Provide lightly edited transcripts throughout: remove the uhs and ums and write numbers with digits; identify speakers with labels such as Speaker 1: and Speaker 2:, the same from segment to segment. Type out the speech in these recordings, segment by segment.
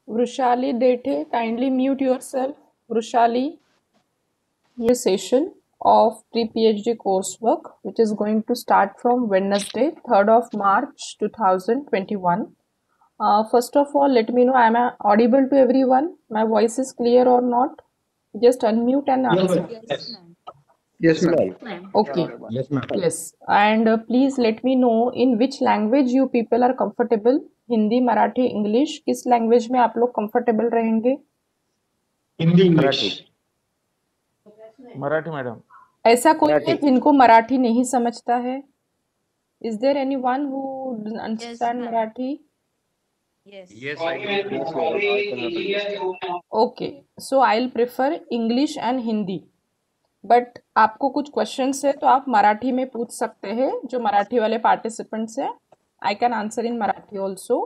Speaker 1: Vrushali Dethe, kindly mute yourself. Vrushali, your session of pre-PhD coursework, which is going to start from Wednesday, 3rd of March 2021. First of all, let me know, am I audible to everyone? My voice is clear or not? Just unmute and answer.
Speaker 2: Yes, ma'am.
Speaker 1: Okay.
Speaker 3: Yes, ma'am.
Speaker 1: Yes. And please let me know in which language you people are comfortable. Hindi, Marathi, English, किस language में आप लोग comfortable रहेंगे?
Speaker 3: Hindi English Marathi madam.
Speaker 1: ऐसा कोई है जिनको मराठी नहीं समझता है? Is there anyone who understand Marathi?
Speaker 3: Yes, I do.
Speaker 1: Okay, so I'll prefer English and Hindi. But आपको कुछ क्वेश्चंस है तो आप मराठी में पूछ सकते हैं, जो मराठी वाले पार्टिसिपेंट्स है. I can answer in Marathi also.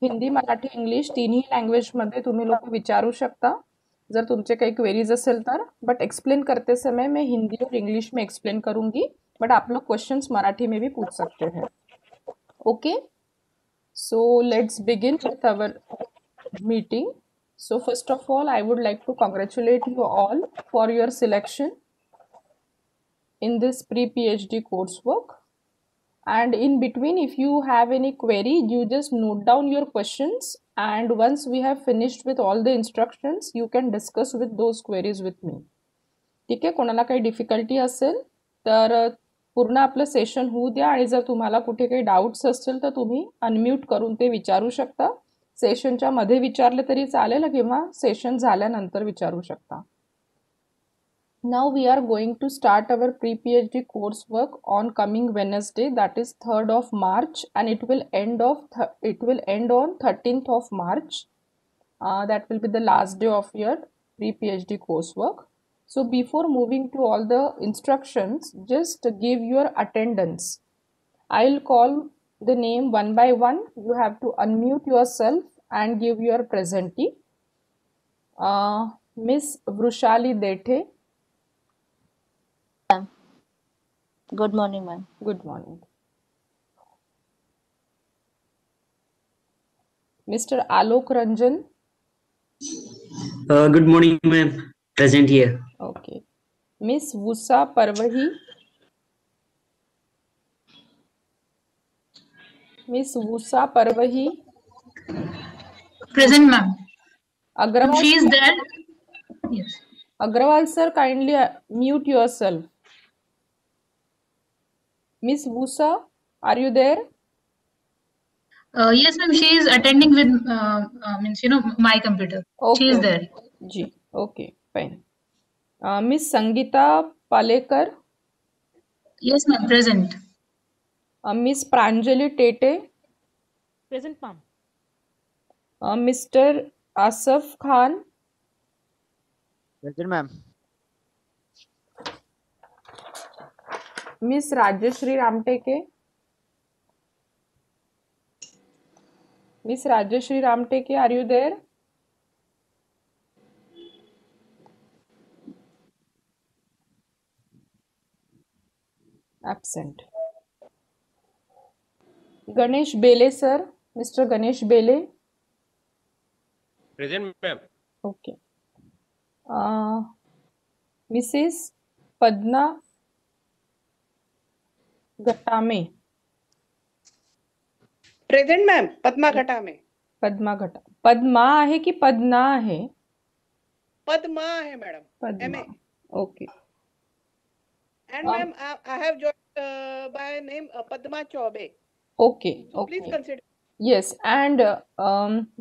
Speaker 1: Hindi, Marathi, English तिन्ही लँग्वेजमध्ये तुम्ही लोक विचारू शकता जर तुमचे काही क्वेरीज असेल तर. बट एक्सप्लेन करते समय मैं हिंदी और इंग्लिश में एक्सप्लेन करूंगी, बट आप लोग क्वेश्चंस मराठी में भी पूछ सकते हैं. Okay, so let's begin with our meeting. So first of all, I would like to congratulate you all for your selection in this pre-PhD coursework. And in between, if you have any query, you just note down your questions, and once we have finished with all the instructions, you can discuss with those queries with me. ठीक आहे, कोणाला काही difficulty असेल तर पूर्ण आपलं session होऊ द्या, आणि जर तुम्हाला कुठे काही डाऊट्स असतील तर तुम्ही अनम्यूट करून ते विचारू शकता. सेशनच्या मध्ये विचारले तरी चालेल किंवा सेशन झाल्यानंतर विचारू शकता. Now we are going to start our pre-PhD coursework on coming Wednesday, that is 3rd of March, and it will end on 13th of March. That will be the last day of your pre-PhD coursework. So before moving to all the instructions, just give your attendance. I'll call the name one by one. You have to unmute yourself and give your presentee. Miss Vrushali Dethe.
Speaker 4: Good morning, ma'am.
Speaker 1: Good morning. Mr. Alok Ranjan.
Speaker 5: Good morning, ma'am. Present here.
Speaker 1: Okay. Miss Vusa Parvahi. Miss Vusa Parvahi.
Speaker 6: Present, ma'am.
Speaker 1: Agrawal.
Speaker 6: She is there. Yes.
Speaker 1: Agrawal sir, kindly mute yourself. Miss Vusa, are you there?
Speaker 6: Yes, ma'am. She is attending with my computer.
Speaker 1: Okay.
Speaker 6: She is there.
Speaker 1: Ji. Okay, fine. Miss Sangeeta Palekar.
Speaker 6: Yes, ma'am. Present.
Speaker 1: Miss Pranjali Tete.
Speaker 7: Present, ma'am.
Speaker 1: Mr. Asaf Khan.
Speaker 3: Present, ma'am.
Speaker 1: Miss Rajeshri Ramteke. Miss Rajeshri Ramteke, are you there? Absent. Ganesh Bele sir. Mr. Ganesh Bele.
Speaker 8: Present, ma'am.
Speaker 1: Okay. Mrs. Padna Ghatame.
Speaker 2: Present ma'am. Padma Ghatame.
Speaker 1: Padma Ghata. Padma आहे की पद्ना आहे?
Speaker 2: पद्मा आहे madam.
Speaker 1: Padma. Okay.
Speaker 2: And ma'am, I have joined by name Padma Chaube.
Speaker 1: Okay.
Speaker 2: So
Speaker 1: Okay.
Speaker 2: please consider.
Speaker 1: Yes, and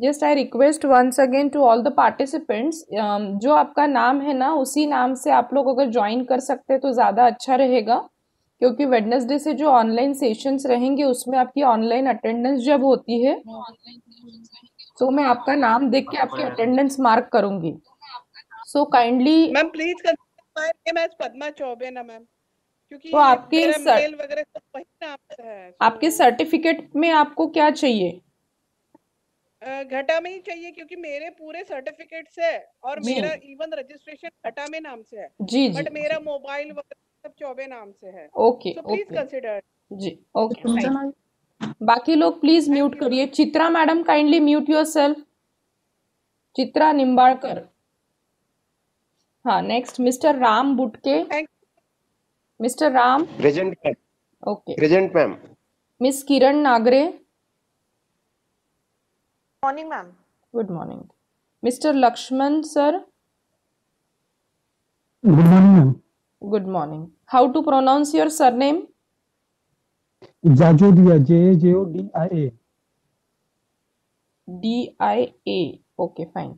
Speaker 1: just I request once again to all the participants, जो आपका नाम है ना, उसी नाम से आप लोग अगर ज्वाइन कर सकते हैं तो ज़्यादा अच्छा रहेगा, क्योंकि वेडनेसडे से जो ऑनलाइन सेशंस रहेंगे उसमें आपकी ऑनलाइन अटेंडेंस जब होती है तो मैं आपका नाम देख के आपकी अटेंडेंस मार्क करूंगी. सो kindly
Speaker 2: ma'am please consider my name as Padma Choubey ना मैम, क्योंकि
Speaker 1: तो आपके
Speaker 2: मेल वगैरह सब वही नाम से है.
Speaker 1: आपके सर्टिफिकेट में आपको क्या चाहिए?
Speaker 2: घटा में ही चाहिए, क्योंकि मेरे पूरे सर्टिफिकेट्स है और मेरा इवन रजिस्ट्रेशन घटा में नाम से है.
Speaker 1: जी.
Speaker 2: बट मेरा मोबाइल वगैरह सब चौबे नाम से है.
Speaker 1: ओके.
Speaker 2: So please consider.
Speaker 1: जी. ओके. बाकी लोग प्लीज म्यूट करिए. Chitra madam, kindly mute yourself. Chitra Nimbalkar. हाँ, next mister Ram Butke.
Speaker 2: Thank
Speaker 1: mister Ram.
Speaker 3: Present, ma'am.
Speaker 1: Okay.
Speaker 3: Present, ma'am.
Speaker 1: Miss Kiran Nagare.
Speaker 2: morning, ma'am.
Speaker 1: Good morning. Mister Laxman sir.
Speaker 8: Good morning, ma'am.
Speaker 1: Good morning. How to pronounce your surname?
Speaker 8: Jajodia, Jajodia.
Speaker 1: DIA. Okay fine.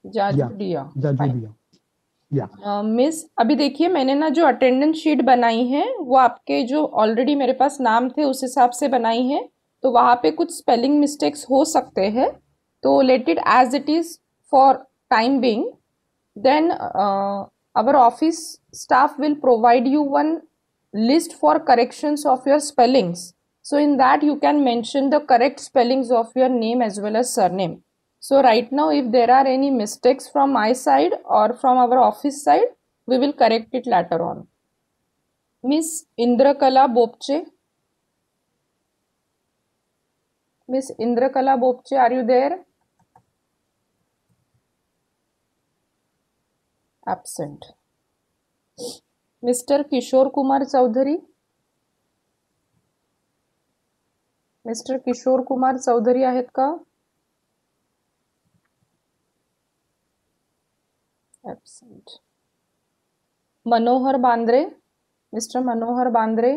Speaker 1: Jajodia.
Speaker 8: Jajodia. Yeah.
Speaker 1: Miss अभी देखिए मैंने ना जो attendance sheet बनाई है वो आपके जो ऑलरेडी मेरे पास नाम थे उस हिसाब से बनाई है, तो वहाँ पे कुछ स्पेलिंग मिस्टेक्स हो सकते हैं, तो let it as it is for time being. Then our office staff will provide you one list for corrections of your spellings. So in that you can mention the correct spellings of your name as well as surname. So right now if there are any mistakes from my side or from our office side, we will correct it later on. Miss Indrakala Bopche. Miss Indrakala Bopche, are you there? Absent. Mr. Kishore Kumar Chaudhary. Mr. Kishore Kumar Chaudhary आहेत का? Absent. Manohar Bandre. Mr. Manohar Bandre.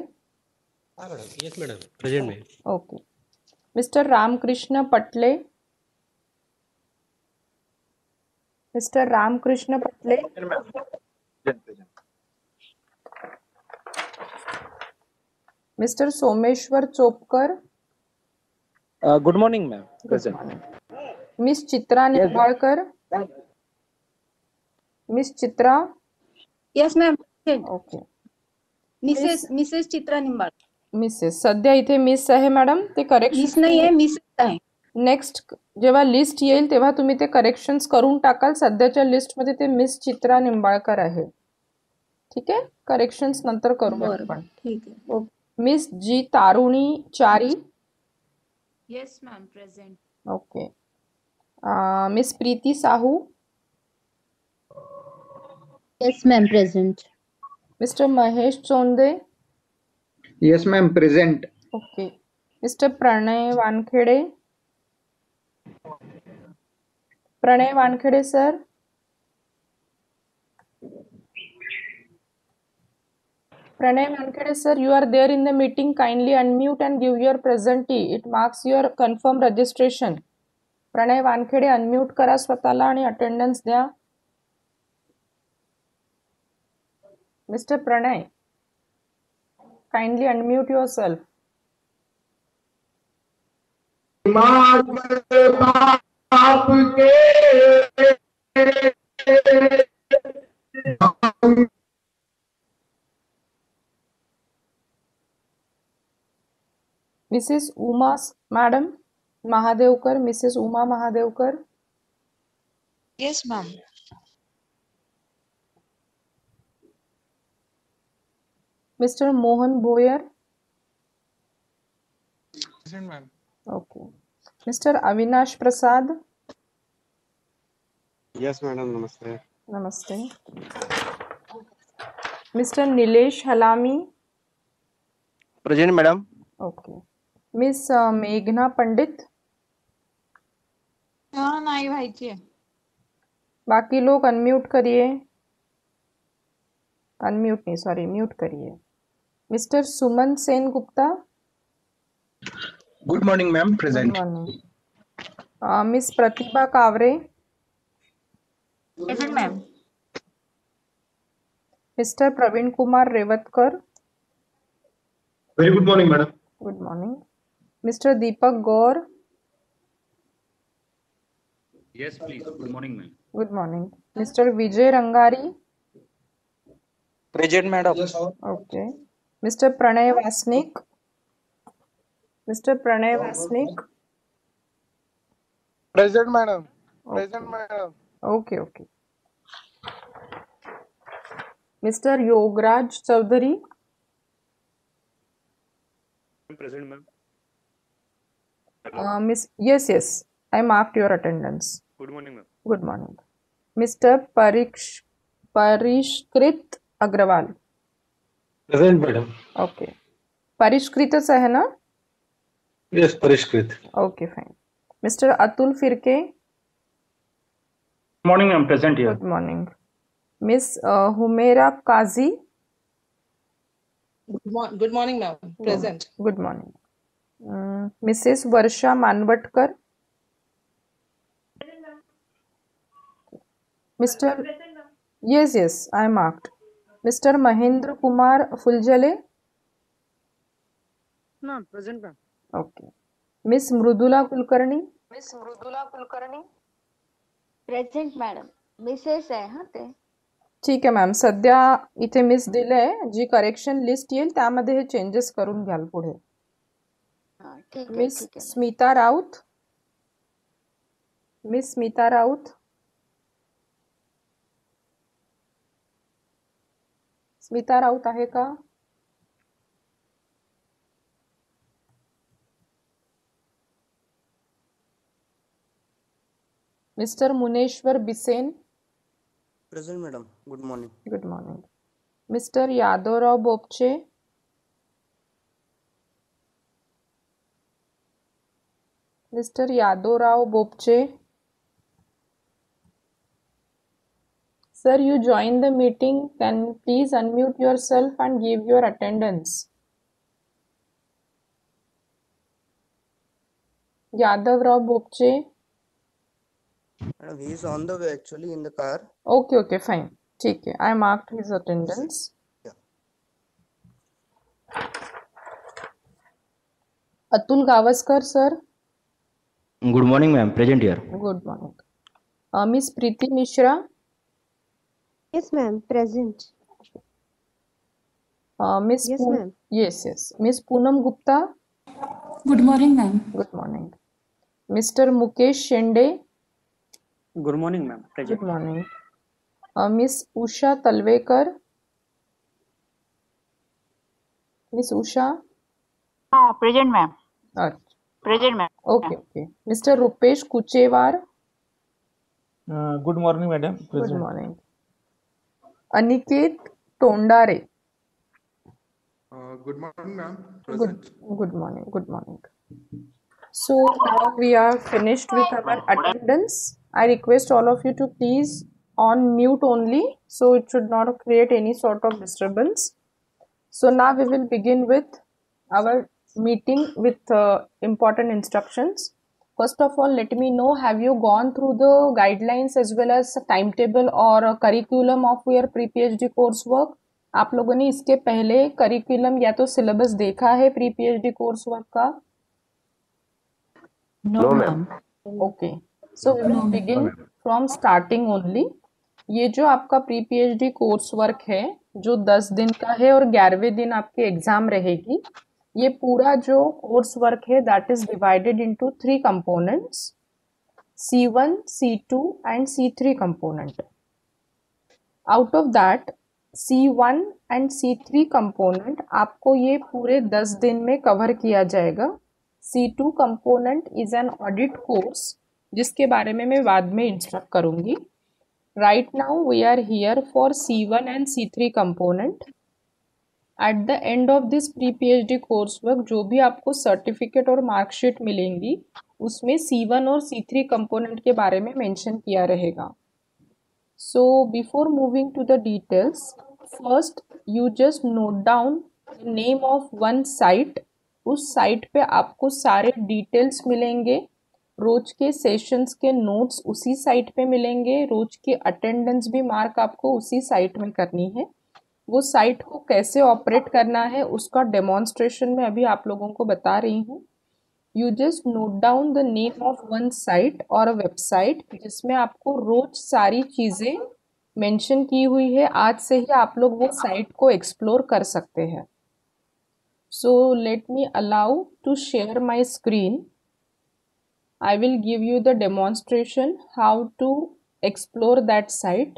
Speaker 9: Yes, madam. Present, ma'am.
Speaker 1: Okay. Mr. Ramkrishna Patle. Mr. Ramkrishna Patle. Mr. Someshwar Chopkar.
Speaker 10: Good morning, ma'am. Present.
Speaker 1: Miss Chitra Nimbalkar. Miss Chitra.
Speaker 4: Yes, ma'am.
Speaker 1: Okay.
Speaker 4: Mrs. Chitra Nimbal.
Speaker 1: Mrs सध्या इथे miss आहे madam, ते
Speaker 4: miss
Speaker 1: correction
Speaker 4: नाही आहे, Mrs आहे.
Speaker 1: Next जेव्हा लिस्ट येईल तेव्हा तुम्ही ते करेक्शन्स करून टाकाल. सध्याच्या लिस्टमध्ये ते मिस चित्रा निंबाळकर आहे. ठीक आहे, करेक्शन्स नंतर करू आपण.
Speaker 4: ठीक आहे. Okay.
Speaker 1: Miss G Taruni Chari.
Speaker 7: Yes, ma'am. Present.
Speaker 1: Okay. Miss Preeti Sahu.
Speaker 11: Yes, ma'am. Present.
Speaker 1: Mister Mahesh Chonde.
Speaker 12: Yes, ma'am. Present.
Speaker 1: Okay. Mister Pranay Wankhede. Pranay Wankhede sir. Pranay Wankhede sir, you are there in the meeting. Kindly unmute and give your presentee. It marks your confirm registration. Pranay Wankhede, unmute करा स्वतःला आणि attendance द्या. Mr. Pranay, kindly unmute yourself. Mrs. Uma Madam Mahadevkar, Mrs. Uma Mahadevkar.
Speaker 2: Yes, ma'am.
Speaker 1: Mr. Mohan Boyer.
Speaker 13: Present, ma'am.
Speaker 1: Okay. Mr. Avinash Prasad.
Speaker 3: Yes, madam. Namaste.
Speaker 1: Namaste. Mr. Nilesh Halami.
Speaker 10: Present, madam.
Speaker 1: Okay. Miss Meghna Pandit.
Speaker 7: हाँ नाही व्हायची आहे.
Speaker 1: बाकी लोग unmute करिए. Unmute नहीं, sorry, mute करिए. Mister Suman Sen Gupta.
Speaker 12: Good morning, ma'am.
Speaker 1: Good
Speaker 12: Present.
Speaker 1: Morning. Miss Pratibha Kaware.
Speaker 4: Present ma'am.
Speaker 1: Mister Praveen Kumar Revatkar.
Speaker 12: Very good morning, madam.
Speaker 1: Good morning. Mister Deepak Gaur.
Speaker 14: Yes, please. Good morning, ma'am.
Speaker 1: Good morning. Mister Vijay Rangari.
Speaker 10: Present, madam.
Speaker 1: Okay. Mister Pranay Vasnik. Mister Pranay Vasnik.
Speaker 13: Present, madam. Present, madam.
Speaker 1: Okay okay. Mister Yograj Chaudhary.
Speaker 3: Present, ma'am.
Speaker 1: Miss, yes, I marked your attendance.
Speaker 3: Good morning, ma'am.
Speaker 1: Good morning. Mr. परिष्कृत Agarwal.
Speaker 9: Present, madam.
Speaker 1: Okay. परिष्कृतच आहे ना?
Speaker 9: Yes, Parishkrit.
Speaker 1: Okay, fine. Mr. Atul फिरके.
Speaker 15: Morning, I'm present here.
Speaker 1: Good morning. Miss Humaira Kazi.
Speaker 2: Good morning, ma'am. Present.
Speaker 1: Good morning. Mrs. Varsha Manvatkar. Mr. Yes, I marked. Mr. Mahendra Kumar Fuljale.
Speaker 10: No, present, ma'am.
Speaker 1: Okay. Miss Mrudula Kulkarni.
Speaker 16: Present madam. Mrs आहे हा ते.
Speaker 1: ठीक आहे ma'am. सध्या इथे miss दिलंय. जी correction list येईल त्यामध्ये हे चेंजेस करून घ्याल पुढे. मिस स्मिता राऊत. मिस स्मिता राऊत. स्मिता राऊत आहे का? Mister Muneshwar Bisen.
Speaker 10: Present, madam. Good morning.
Speaker 1: Good morning. Mister Yadavrao Bopche. Mister Yadavrao Bopche. Sir, you joined the meeting. Can you please unmute yourself and give your attendance? Yadav Rao Bopche.
Speaker 10: Madam, he is on the way actually in the car.
Speaker 1: Okay, fine. ठीक है. I marked his attendance.
Speaker 10: Yeah.
Speaker 1: Atul Gavaskar, sir.
Speaker 3: Good morning, ma'am. Present here.
Speaker 1: Good morning. Miss Preeti Mishra.
Speaker 17: Yes, ma'am. Present.
Speaker 1: Miss
Speaker 17: Yes, ma'am.
Speaker 1: Yes. Miss Poonam Gupta.
Speaker 6: Good morning, ma'am.
Speaker 1: Good morning. Mr. Mukesh Shende.
Speaker 10: Good morning, ma'am. Present.
Speaker 1: Good morning. Miss Usha Talwekar. Miss Usha.
Speaker 7: Present, ma'am. Present, ma'am.
Speaker 1: Okay. Mr. Rupesh Kuchewar.
Speaker 18: Good morning, madam.
Speaker 1: Good
Speaker 18: Present.
Speaker 1: morning. Aniket Tondare.
Speaker 13: Good morning, ma'am. Present.
Speaker 1: Good morning. So now we are finished with our attendance. I request all of you to please on mute only, so it should not create any sort of disturbance. So now we will begin with our meeting with important instructions. First of all, let me know, have you gone through the guidelines as well as timetable or curriculum of your pre-PhD coursework? आप लोगों ने इसके पहले curriculum या तो syllabus देखा है pre PhD course work का?
Speaker 3: No, ma'am.
Speaker 1: Okay, so we will begin from starting only. ये जो आपका प्री पीएचडी कोर्स वर्क है जो 10 दिन का है और 11वें दिन आपकी एग्जाम रहेगी, ये पूरा जो कोर्स वर्क है that is divided into 3 components, C1, C2 and C3 component. Out of that C1 and C3 component आपको ये पूरे 10 दिन में कवर किया जाएगा. C2 component is an audit course जिसके बारे में मैं बाद में इंस्ट्रक्ट करूंगी. Right now we are here for C1 and C3 component. At the end of this pre PhD course work जो भी आपको सर्टिफिकेट और मार्कशीट मिलेंगी उसमें C1 और C3 कंपोनेंट के बारे में मेंशन किया रहेगा. So before moving to the details, first you just note down the name of one site. उस साइट पे आपको सारे डिटेल्स मिलेंगे. रोज के सेशंस के नोट्स उसी साइट पे मिलेंगे. रोज की अटेंडेंस भी मार्क आपको उसी साइट में करनी है. वो साइट को कैसे ऑपरेट करना है उसका डेमोन्स्ट्रेशन मैं अभी आप लोगों को बता रही हूँ. You just note down the name of one site और a website जिसमें आपको रोज सारी चीज़ें मेंशन की हुई है. आज से ही आप लोग वो साइट को एक्सप्लोर कर सकते हैं. So let me allow to share my screen. I will give you the demonstration how to explore that site.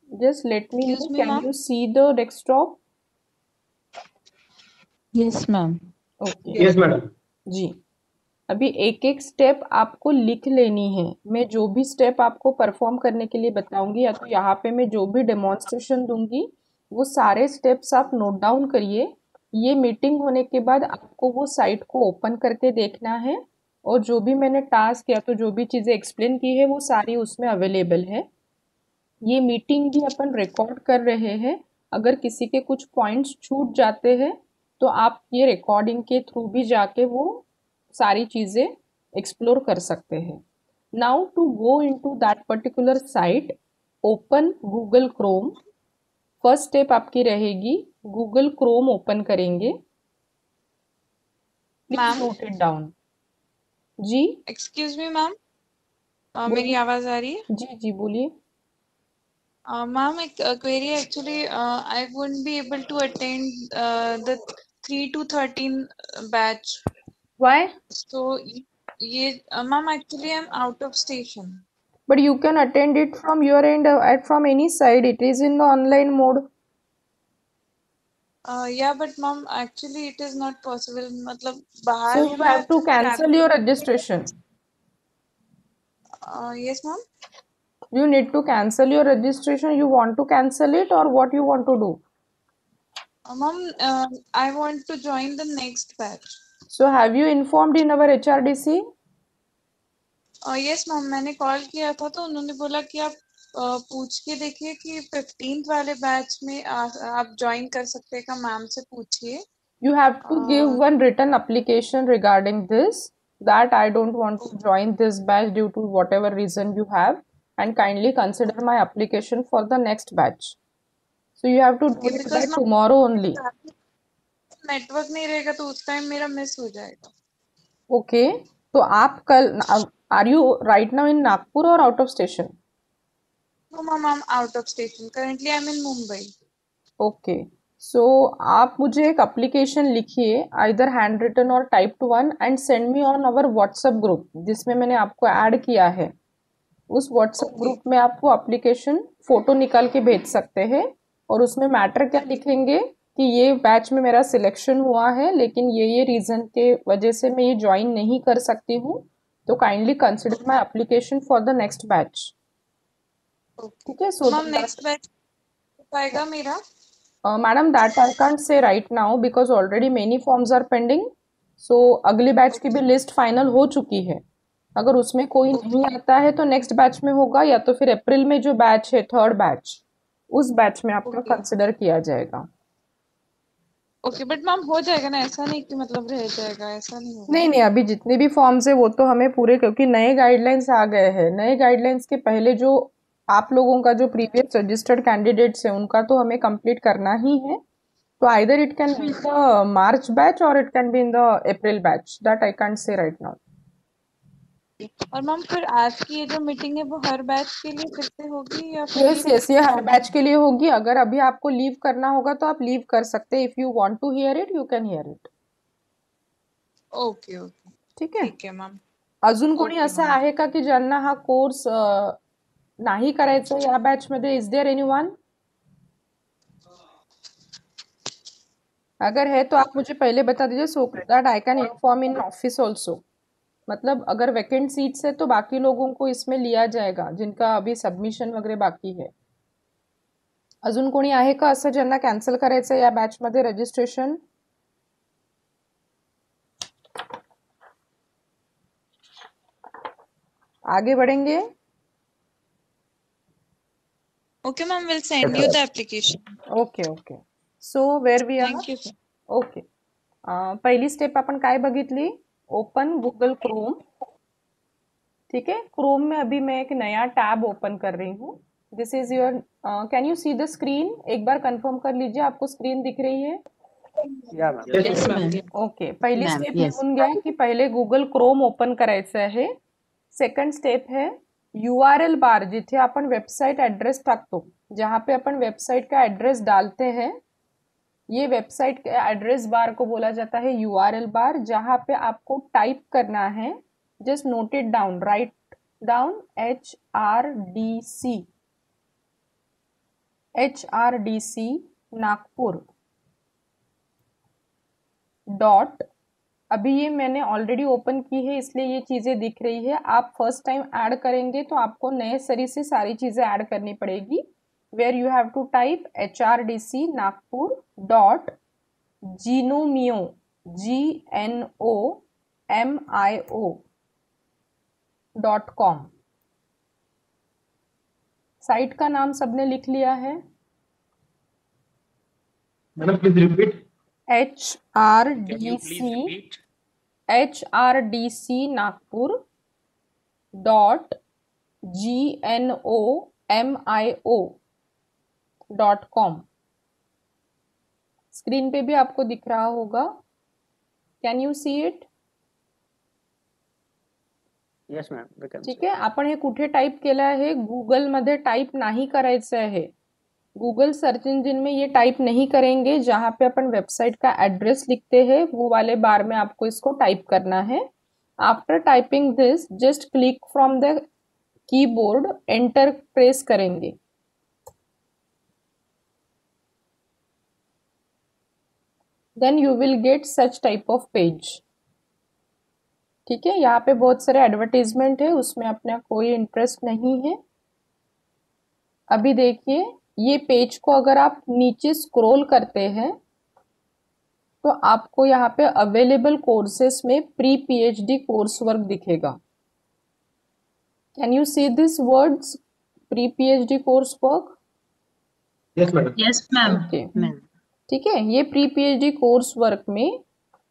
Speaker 1: Just let me know, can you see the desktop?
Speaker 7: Yes, ma'am.
Speaker 1: Okay.
Speaker 18: Yes, madam.
Speaker 1: जी. अभी एक एक step आपको लिख लेनी है। मैं जो भी स्टेप आपको परफॉर्म करने के लिए बताऊंगी या तो यहाँ पे मैं जो भी डेमोन्स्ट्रेशन दूंगी वो सारे स्टेप्स आप नोट डाउन करिए। ये मीटिंग होने के बाद आपको वो साइट को ओपन करके देखना है और जो भी मैंने टास्क या तो जो भी चीज़ें एक्सप्लेन की है वो सारी उसमें अवेलेबल है। ये मीटिंग भी अपन रिकॉर्ड कर रहे हैं। अगर किसी के कुछ पॉइंट्स छूट जाते हैं तो आप ये रिकॉर्डिंग के थ्रू भी जाके वो सारी चीज़ें एक्सप्लोर कर सकते हैं। Now to go into that particular site, open Google Chrome. First step आपकी रहेगी गूगल क्रोम ओपन करेंगे। Please note it down. जी
Speaker 15: एक्सक्यूज मी मैम, मेरी आवाज आ रही है?
Speaker 1: जी जी बोलिए।
Speaker 15: मैम एक query actually, I wouldn't be able to attend the 3 to 13 batch.
Speaker 1: Why?
Speaker 15: So ये ma'am actually I am out of station.
Speaker 1: But you can attend it from your end from any side. It is in the online mode.
Speaker 15: Yeah, but mom, actually it is not possible. मतलब बाहर
Speaker 1: So
Speaker 15: हूँ
Speaker 1: you
Speaker 15: मैं
Speaker 1: have to
Speaker 15: तो
Speaker 1: cancel your registration.
Speaker 15: Yes ma'am.
Speaker 1: You need to cancel your registration. You want to cancel it or what you want to do?
Speaker 15: Mom, I want to join the next batch.
Speaker 1: So have you informed in our HRDC?
Speaker 15: Yes ma'am, मैंने call किया था तो उन्होंने बोला कि आप पूछ के देखिए कि 15th वाले बैच में आप ज्वाइन कर सकते हैं का मैम से पूछिए।
Speaker 1: You have to give one written application regarding this, that I don't want to join this batch due to whatever reason you have, and kindly consider my application for the next batch. So you have to do it by tomorrow only.
Speaker 15: Network नहीं रहेगा तो उस time मेरा miss हो जाएगा।
Speaker 1: Okay, तो आप कल are you right now in Nagpur or out of station?
Speaker 15: No ma'am, I'm out of station. Currently I'm in Mumbai.
Speaker 1: Okay, so आप मुझे एक application लिखिए, either handwritten or typed one, and send me on our WhatsApp group जिसमें मैंने आपको add किया है। उस WhatsApp ग्रुप में आप वो एप्लीकेशन फोटो निकाल के भेज सकते हैं और उसमें मैटर क्या लिखेंगे कि ये बैच में मेरा सिलेक्शन हुआ है लेकिन ये रीजन के वजह से मैं ये ज्वाइन नहीं कर सकती हूँ, तो kindly consider my application for the next batch. ठीक है, सो
Speaker 15: मैम नेक्स्ट बैच पाएगा मेरा?
Speaker 1: Madam that I can't say right now because already many forms are pending. सो अगले बैच की भी लिस्ट फाइनल हो चुकी है। अगर उसमें कोई नहीं आता है तो नेक्स्ट बैच में होगा या तो फिर अप्रैल में जो बैच है थर्ड बैच, उस बैच में आपका कंसिडर किया जाएगा।
Speaker 15: ओके बट मैम हो जाएगा ना, ऐसा नहीं कि मतलब रह जाएगा, ऐसा नहीं होगा?
Speaker 1: नहीं नहीं, अभी जितने भी फॉर्म्स है वो तो हमें पूरे, क्योंकि नए गाइडलाइंस आ गए हैं। नए गाइडलाइंस के पहले जो आप लोगों का जो प्रीवियस रजिस्टर्ड कैंडिडेट्स है उनका तो हमें कंप्लीट करना ही है। तो either it can be in the March batch और it can be in the April batch, that I can't say right now.
Speaker 15: और मैम फिर आज की ये जो मीटिंग है वो हर बैच के लिए फिर से होगी या फिर?
Speaker 1: यस यस, ये हर बैच के लिए होगी। अगर अभी आपको लीव करना होगा तो आप लीव कर सकते हैं। If you want to hear it you can hear it.
Speaker 15: Okay okay
Speaker 1: ठीक आहे?
Speaker 15: ठीक आहे मॅम।
Speaker 1: अजून कोणी असं आहे का की ज्यांना हा कोर्स नाही करायचा या बॅच मध्ये? Is there anyone? अगर है तो आप मुझे पहले बता दीजिए so that I can inform in office also. मतलब अगर वैकेंट सीट्स है तो बाकी लोगों को इसमें लिया जाएगा जिनका अभी सबमिशन वगैरह बाकी है। अजून कोणी आहे का असं ज्यांना कॅन्सल करायचं या बॅच मध्ये रजिस्ट्रेशन? आगे बढ़ेंगे।
Speaker 15: Okay ma'am, will send you the application.
Speaker 1: Okay okay, so where we are?
Speaker 15: Thank you sir.
Speaker 1: Okay, पहिली स्टेप आपण काय बघितली? Open Google Chrome. ठीक है, क्रोम में अभी मैं एक नया टैब ओपन कर रही हूँ। This is your, can you see the screen? एक बार कंफर्म कर लीजिए आपको स्क्रीन दिख रही है? ओके, पहिली स्टेप निघून घ्या की पहिले गूगल क्रोम ओपन करायचं आहे। सेकंड स्टेप है URL बार, जिथे अपन वेबसाइट एड्रेस टाकतो, जहाँ पे अपन वेबसाइट का एड्रेस डालते हैं, ये वेबसाइट के एड्रेस बार को बोला जाता है URL बार, जहाँ पे आपको टाइप करना है, just note it down, write down HRDC Nagpur अभी ये मैंने ऑलरेडी ओपन की है इसलिए ये चीज़ें दिख रही है। आप फर्स्ट टाइम ऐड करेंगे तो आपको नए सरी से सारी चीज़ें ऐड करनी पड़ेगी। Where you have to type HRDC Nagpur dot Gnomio GNOMIO.com। Site का नाम सबने लिख लिया है?
Speaker 9: Madam please repeat.
Speaker 1: HRDC Nagpur dot GNOMIO.com। Screen पे भी आपको दिख रहा होगा। Can you see it?
Speaker 10: Yes, ma'am. We can
Speaker 1: ठीक आहे, आपण हे कुठे टाईप केलं आहे? गुगल मध्ये टाईप नाही करायचं है। गूगल सर्च इंजिन में ये टाइप नहीं करेंगे। जहाँ पे अपन वेबसाइट का एड्रेस लिखते हैं वो वाले बार में आपको इसको टाइप करना है। After typing this just click from the keyboard, enter press करेंगे। Then you will get such type of page. ठीक है, यहाँ पे बहुत सारे एडवर्टीजमेंट है, उसमें अपना कोई इंटरेस्ट नहीं है। अभी देखिए ये पेज को अगर आप नीचे स्क्रॉल करते हैं तो आपको यहाँ पे अवेलेबल कोर्सेस में प्री PhD कोर्स वर्क दिखेगा। Can you see this words pre PhD course work?
Speaker 9: Yes madam.
Speaker 6: Yes, ma'am.
Speaker 1: ठीक है, ये प्री PhD कोर्स वर्क में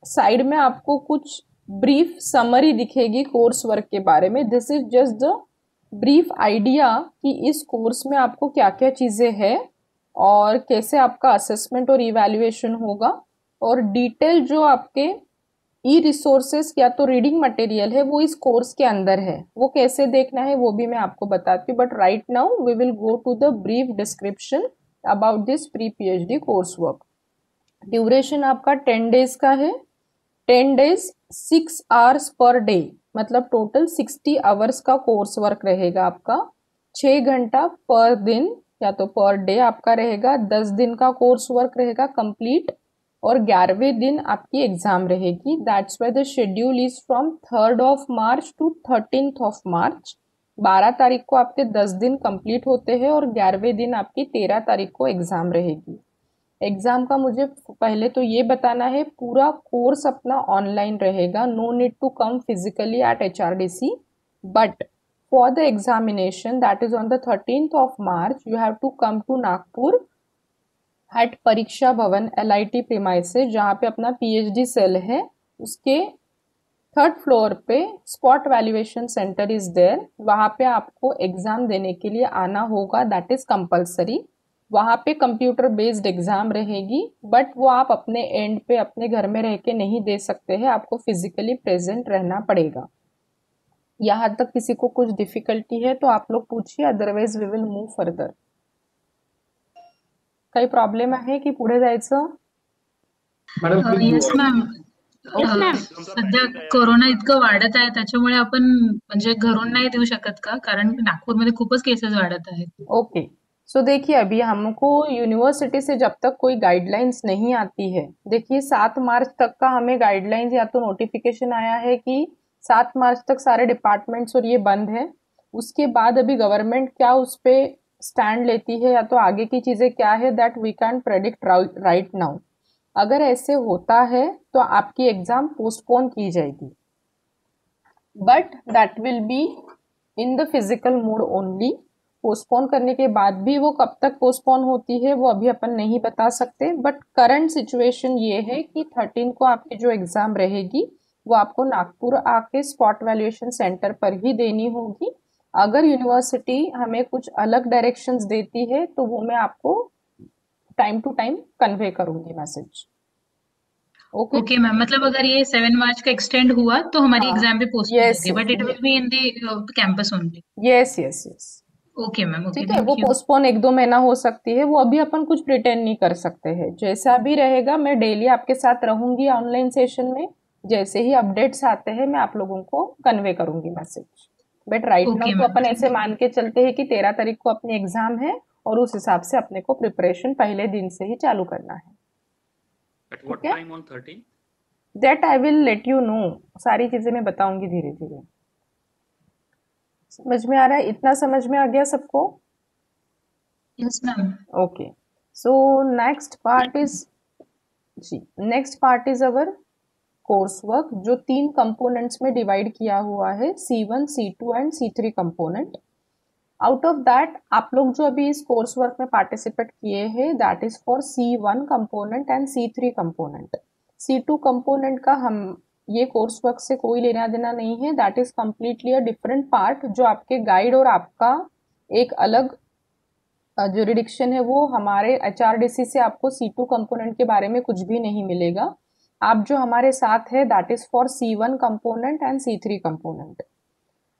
Speaker 1: साइड में आपको कुछ ब्रीफ समरी दिखेगी कोर्स वर्क के बारे में। This is just the brief idea कि इस कोर्स में आपको क्या क्या चीज़ें हैं और कैसे आपका असेसमेंट और इवैल्यूएशन होगा, और डिटेल जो आपके ई रिसोर्सेस या तो रीडिंग मटेरियल है वो इस कोर्स के अंदर है। वो कैसे देखना है वो भी मैं आपको बताती हूँ। But right now we will go to the brief description about this pre PhD course work. Duration आपका 10 डेज का है। 10 डेज 6 आवर्स पर डे, मतलब टोटल 60 आवर्स का कोर्स वर्क रहेगा आपका। 6 घंटा पर दिन या तो पर डे आपका रहेगा। 10 दिन का कोर्स वर्क रहेगा कंप्लीट, और 11वें दिन आपकी एग्जाम रहेगी। That's why the schedule is from 3rd of March to 13th of March। 12 तारीख को आपके 10 दिन कंप्लीट होते हैं और 11वें दिन आपकी 13 तारीख को एग्जाम रहेगी। एग्जाम का मुझे पहले तो ये बताना है, पूरा कोर्स अपना ऑनलाइन रहेगा। No need to come physically at HRDC, but for the examination that is on the 13th of March you have to come to Nagpur at Pariksha Bhavan LIT premises, जहाँ पे अपना PhD सेल है। उसके 3rd फ्लोर पे spot valuation centre is there. वहाँ पे आपको exam देने के लिए आना होगा, दैट इज कंपल्सरी। वहाँ पे कंप्यूटर बेस्ड एग्जाम रहेगी, बट वो आप अपने एंड पे अपने घर में रह के नहीं दे सकते हैं, आपको फिजिकली प्रेजेंट रहना पड़ेगा। यहाँ तक किसी को कुछ डिफिकल्टी है तो आप लोग पूछिए, otherwise we will move further. काही प्रॉब्लेम आहे की पुढे जायचं?
Speaker 6: येस मॅम, सध्या कोरोना इतकं वाढत आहे त्याच्यामुळे आपण म्हणजे घरून नाही देऊ शकत का? कारण नागपूरमध्ये खूपच केसेस वाढत आहेत।
Speaker 1: ओके, सो देखिए अभी हमको यूनिवर्सिटी से जब तक कोई गाइडलाइंस नहीं आती है, देखिए 7 मार्च तक का हमें गाइडलाइंस या तो नोटिफिकेशन आया है कि 7 मार्च तक सारे डिपार्टमेंट्स और ये बंद है। उसके बाद अभी गवर्नमेंट क्या उस पर स्टैंड लेती है या तो आगे की चीज़ें क्या है, that we can predict right now. अगर ऐसे होता है तो आपकी एग्जाम पोस्टपोन की जाएगी, but that will B in the physical mode only. Postpone करने के बाद भी वो कब तक पोस्टपोन होती है वो अभी अपन नहीं बता सकते, बट करंट सिचुएशन ये है कि 13 को आपकी जो एग्जाम रहेगी वो आपको नागपुर आके स्पॉट वैल्यूएशन सेंटर पर ही देनी होगी। अगर यूनिवर्सिटी हमें कुछ अलग डायरेक्शंस देती है तो वो मैं आपको टाइम टू टाइम कन्वे करूंगी मैसेज।
Speaker 6: ओके मैम, मतलब अगर ये 7 मार्च का एक्सटेंड हुआ तो हमारी एग्जाम भी पोस्टपोन होगी, but it will be in the campus only.
Speaker 1: Yes yes yes,
Speaker 6: okay ma'am, okay,
Speaker 1: ठीक है। वो पोस्टपोन 1-2 महीना हो सकती है, वो अभी अपन कुछ प्रिटेंड नहीं कर सकते हैं। जैसा भी रहेगा मैं डेली आपके साथ रहूंगी ऑनलाइन सेशन में। जैसे ही अपडेट्स आते हैं मैं आप लोगों को कन्वे करूंगी मैसेज। बट राइट नाउ तो अपन ऐसे मान के चलते हैं कि 13 तारीख को अपनी एग्जाम है और उस हिसाब से अपने को प्रिपरेशन पहले दिन से ही चालू करना है।
Speaker 14: At what time on 13?
Speaker 1: That I will let you know, सारी चीजें मैं बताऊंगी धीरे धीरे। समझ में आ रहा है? इतना समझ में आ गया सबको?
Speaker 6: Yes ma'am.
Speaker 1: Okay, so next part is our course work, जो 3 कंपोनेंट्स में डिवाइड किया हुआ है, C1, C2 and C3 component. Out of that आप लोग जो अभी इस कोर्स वर्क में पार्टिसिपेट किए हैं, that is for C1 component and C3 component. C2 component का हम ये कोर्स वर्क से कोई लेना देना नहीं है, that is completely a different part, जो आपके गाइड और आपका एक अलग जुरिडिक्शन है। वो हमारे HRDC से आपको C2 कंपोनेंट के बारे में कुछ भी नहीं मिलेगा। आप जो हमारे साथ है that is for C1 component and C3 component.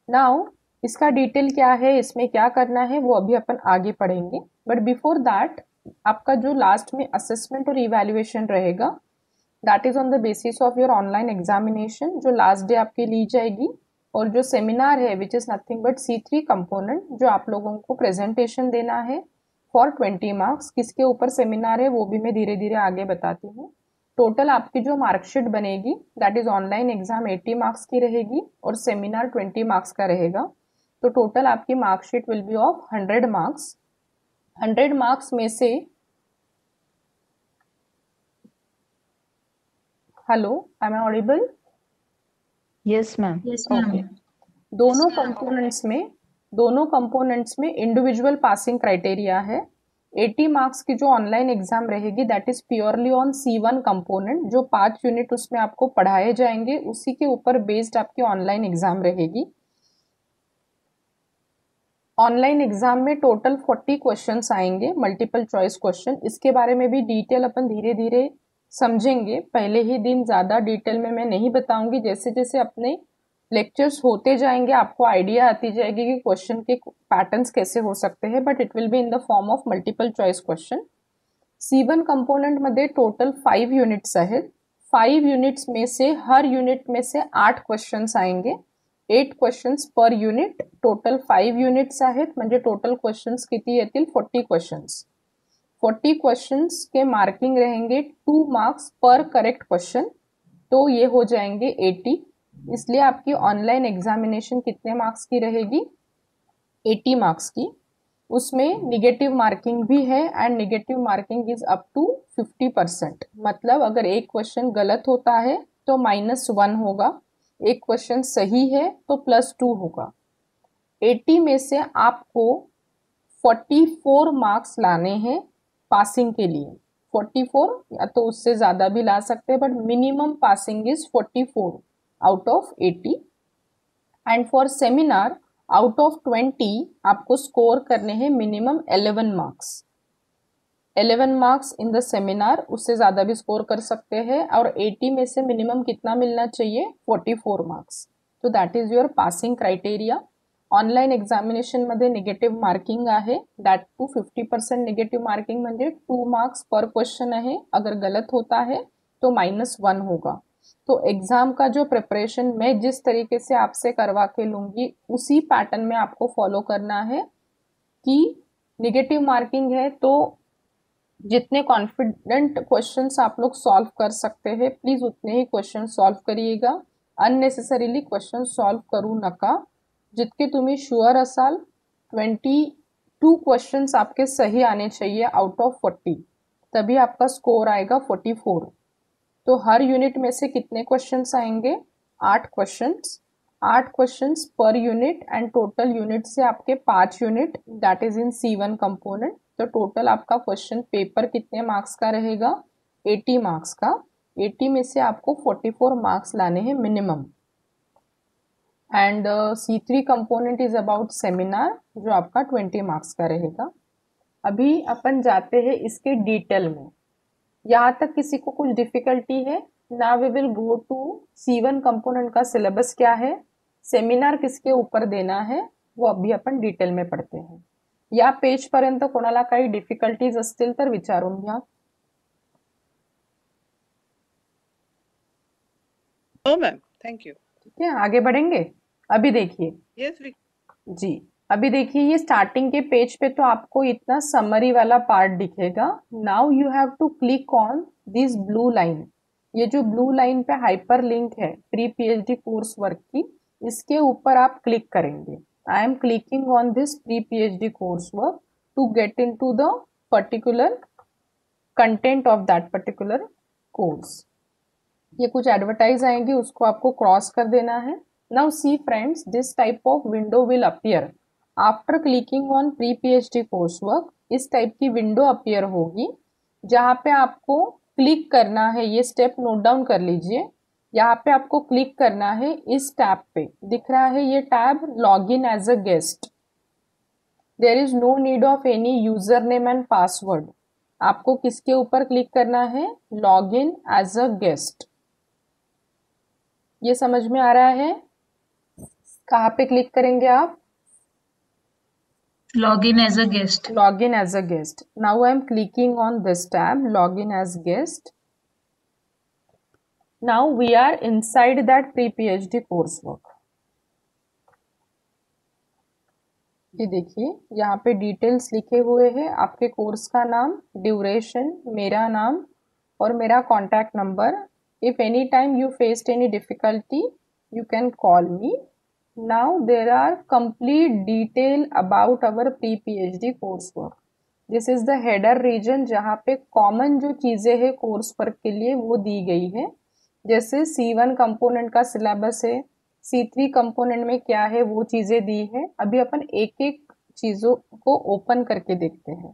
Speaker 1: Now इसका डिटेल क्या है, इसमें क्या करना है, वो अभी अपन आगे पढ़ेंगे। बट बिफोर दैट आपका जो लास्ट में असेसमेंट और इवैल्यूएशन रहेगा, that is on the basis of your online examination, जो लास्ट डे आपकी ली जाएगी। और जो सेमिनार है which is nothing but C3 component, जो आप लोगों को प्रेजेंटेशन देना है फॉर 20 मार्क्स। किसके ऊपर सेमिनार है वो भी मैं धीरे धीरे आगे बताती हूँ। टोटल आपकी जो मार्कशीट बनेगी that is online exam 80 marks की रहेगी और सेमिनार 20 मार्क्स का रहेगा। तो टोटल आपकी marksheet will be of 100 marks. 100 marks में से, hello am I audible?
Speaker 11: Yes ma'am.
Speaker 6: Yes ma'am.
Speaker 1: दोनों कंपोनेंट्स में इंडिविजुअल पासिंग क्राइटेरिया है। 80 मार्क्स की जो ऑनलाइन एग्जाम रहेगी that is purely on C1 component, जो 5 यूनिट उसमें आपको पढ़ाए जाएंगे, उसी के ऊपर बेस्ड आपकी ऑनलाइन एग्जाम रहेगी। ऑनलाइन एग्जाम में टोटल 40 क्वेश्चंस आएंगे, मल्टीपल चॉइस क्वेश्चन। इसके बारे में भी डिटेल अपन धीरे धीरे समझेंगे, पहले ही दिन ज़्यादा डिटेल में मैं नहीं बताऊंगी। जैसे जैसे अपने लेक्चर्स होते जाएंगे आपको आइडिया आती जाएगी कि क्वेश्चन के पैटर्न्स कैसे हो सकते हैं, but it will be in the form of multiple choice question. C1 component मध्ये टोटल 5 युनिट्स आहेत। 5 युनिट्स में से हर युनिट में से 8 क्वेश्चन्स आएंगे, 8 questions per unit. Total 5 units आहेत, म्हणजे टोटल क्वेश्चन्स किती येतील? 40 क्वेश्चन्स। 40 क्वेश्चंस के मार्किंग रहेंगे 2 मार्क्स पर करेक्ट क्वेश्चन, तो ये हो जाएंगे 80। इसलिए आपकी ऑनलाइन एग्जामिनेशन कितने मार्क्स की रहेगी? 80 मार्क्स की। उसमें निगेटिव मार्किंग भी है and negative marking is up to 50%। मतलब अगर एक क्वेश्चन गलत होता है तो -1 होगा, एक क्वेश्चन सही है तो +2 होगा। 80 में से आपको 44 मार्क्स लाने हैं पासिंग के लिए। 44 या तो उससे ज़्यादा भी ला सकते हैं, but minimum passing is 44 out of 80। And for seminar out of 20 आपको स्कोर करने हैं minimum 11 marks. 11 marks in the seminar, उससे ज़्यादा भी स्कोर कर सकते हैं। और 80 में से मिनिमम कितना मिलना चाहिए? 44 मार्क्स। तो that is your passing criteria. Online examination मध्ये निगेटिव्ह मार्किंग आहे, दॅट टू 50% निगेटिव्ह मार्किंग म्हणजे 2 मार्क्स पर क्वेश्चन है। अगर गलत होता है तो -1 होगा। तो एग्जाम का जो प्रिपरेशन मैं जिस तरीके से आपसे करवा के लूँगी उसी पैटर्न में आपको फॉलो करना है। कि निगेटिव मार्किंग है तो जितने कॉन्फिडेंट क्वेश्चंस आप लोग सॉल्व कर सकते हैं प्लीज़ उतने ही क्वेश्चन सॉल्व करिएगा। अननेसेसरीली क्वेश्चन सॉल्व करू नका। जितके तुम्ही शुअर असाल 22 क्वेश्चंस आपके सही आने चाहिए आउट ऑफ 40, तभी आपका स्कोर आएगा 44। तो हर यूनिट में से कितने क्वेश्चंस आएंगे? 8 questions. 8 questions per unit and total unit से आपके 5 unit, that is in C1 component. तो टोटल आपका क्वेश्चन पेपर कितने मार्क्स का रहेगा? 80 मार्क्स का। 80 में से आपको 44 मार्क्स लाने हैं minimum. And C3 component is about seminar, जो आपका 20 मार्क्स का रहेगा। अभी अपन जाते हैं इसके डिटेल में। यहाँ तक किसी को कुछ डिफिकल्टी है? Now we will go to C1 component का सिलेबस क्या है, सेमिनार किसके ऊपर देना है, वो अभी आपण डिटेल में पढ़ते हैं। या पेज पर्यंत कोणाला काही डिफिकल्टीज असतील तर विचारून घ्या।
Speaker 2: No ma'am, thank you.
Speaker 1: ठीक है, आगे बढ़ेंगे। अभी देखिए
Speaker 2: यस
Speaker 1: जी, अभी देखिए ये स्टार्टिंग के पेज पे तो आपको इतना समरी वाला पार्ट दिखेगा। Now you have to click on this blue line. ये जो ब्लू लाइन पे हाइपर लिंक है प्री पीएचडी कोर्स वर्क की, इसके ऊपर आप क्लिक करेंगे. I am clicking on this pre PhD course work to get into the particular content of that particular course. ये कुछ एडवर्टाइज आएंगे, उसको आपको क्रॉस कर देना है. Now see friends, this type of window will appear after clicking on pre PhD course work. इस type की विंडो अपीयर होगी जहाँ पे आपको क्लिक करना है. ये स्टेप नोट डाउन कर लीजिए. यहाँ पे आपको क्लिक करना है इस टैब पे. दिख रहा है ये tab, log in as a guest. There is no need of any username and password. आपको किसके ऊपर क्लिक करना है? Log in as a guest. ये समझ में आ रहा है? कहाँ पे क्लिक करेंगे आप?
Speaker 6: Login as a guest.
Speaker 1: Login as a guest. Now I am clicking on this tab, login as guest. Now we are inside that pre-PhD coursework. ये देखिए यहाँ पे डिटेल्स लिखे हुए हैं, आपके कोर्स का नाम, ड्यूरेशन, मेरा नाम और मेरा contact number. If any time you faced any difficulty, you can call me. Now there are complete detail about our pre-PhD coursework. This is the header region जहाँ पे कॉमन जो चीज़ें हैं कोर्स वर्क के लिए वो दी गई है. जैसे C1 कंपोनेंट का सिलेबस है, C3 कंपोनेंट में क्या है वो चीज़ें दी है. अभी अपन एक एक चीज़ों को ओपन करके देखते हैं,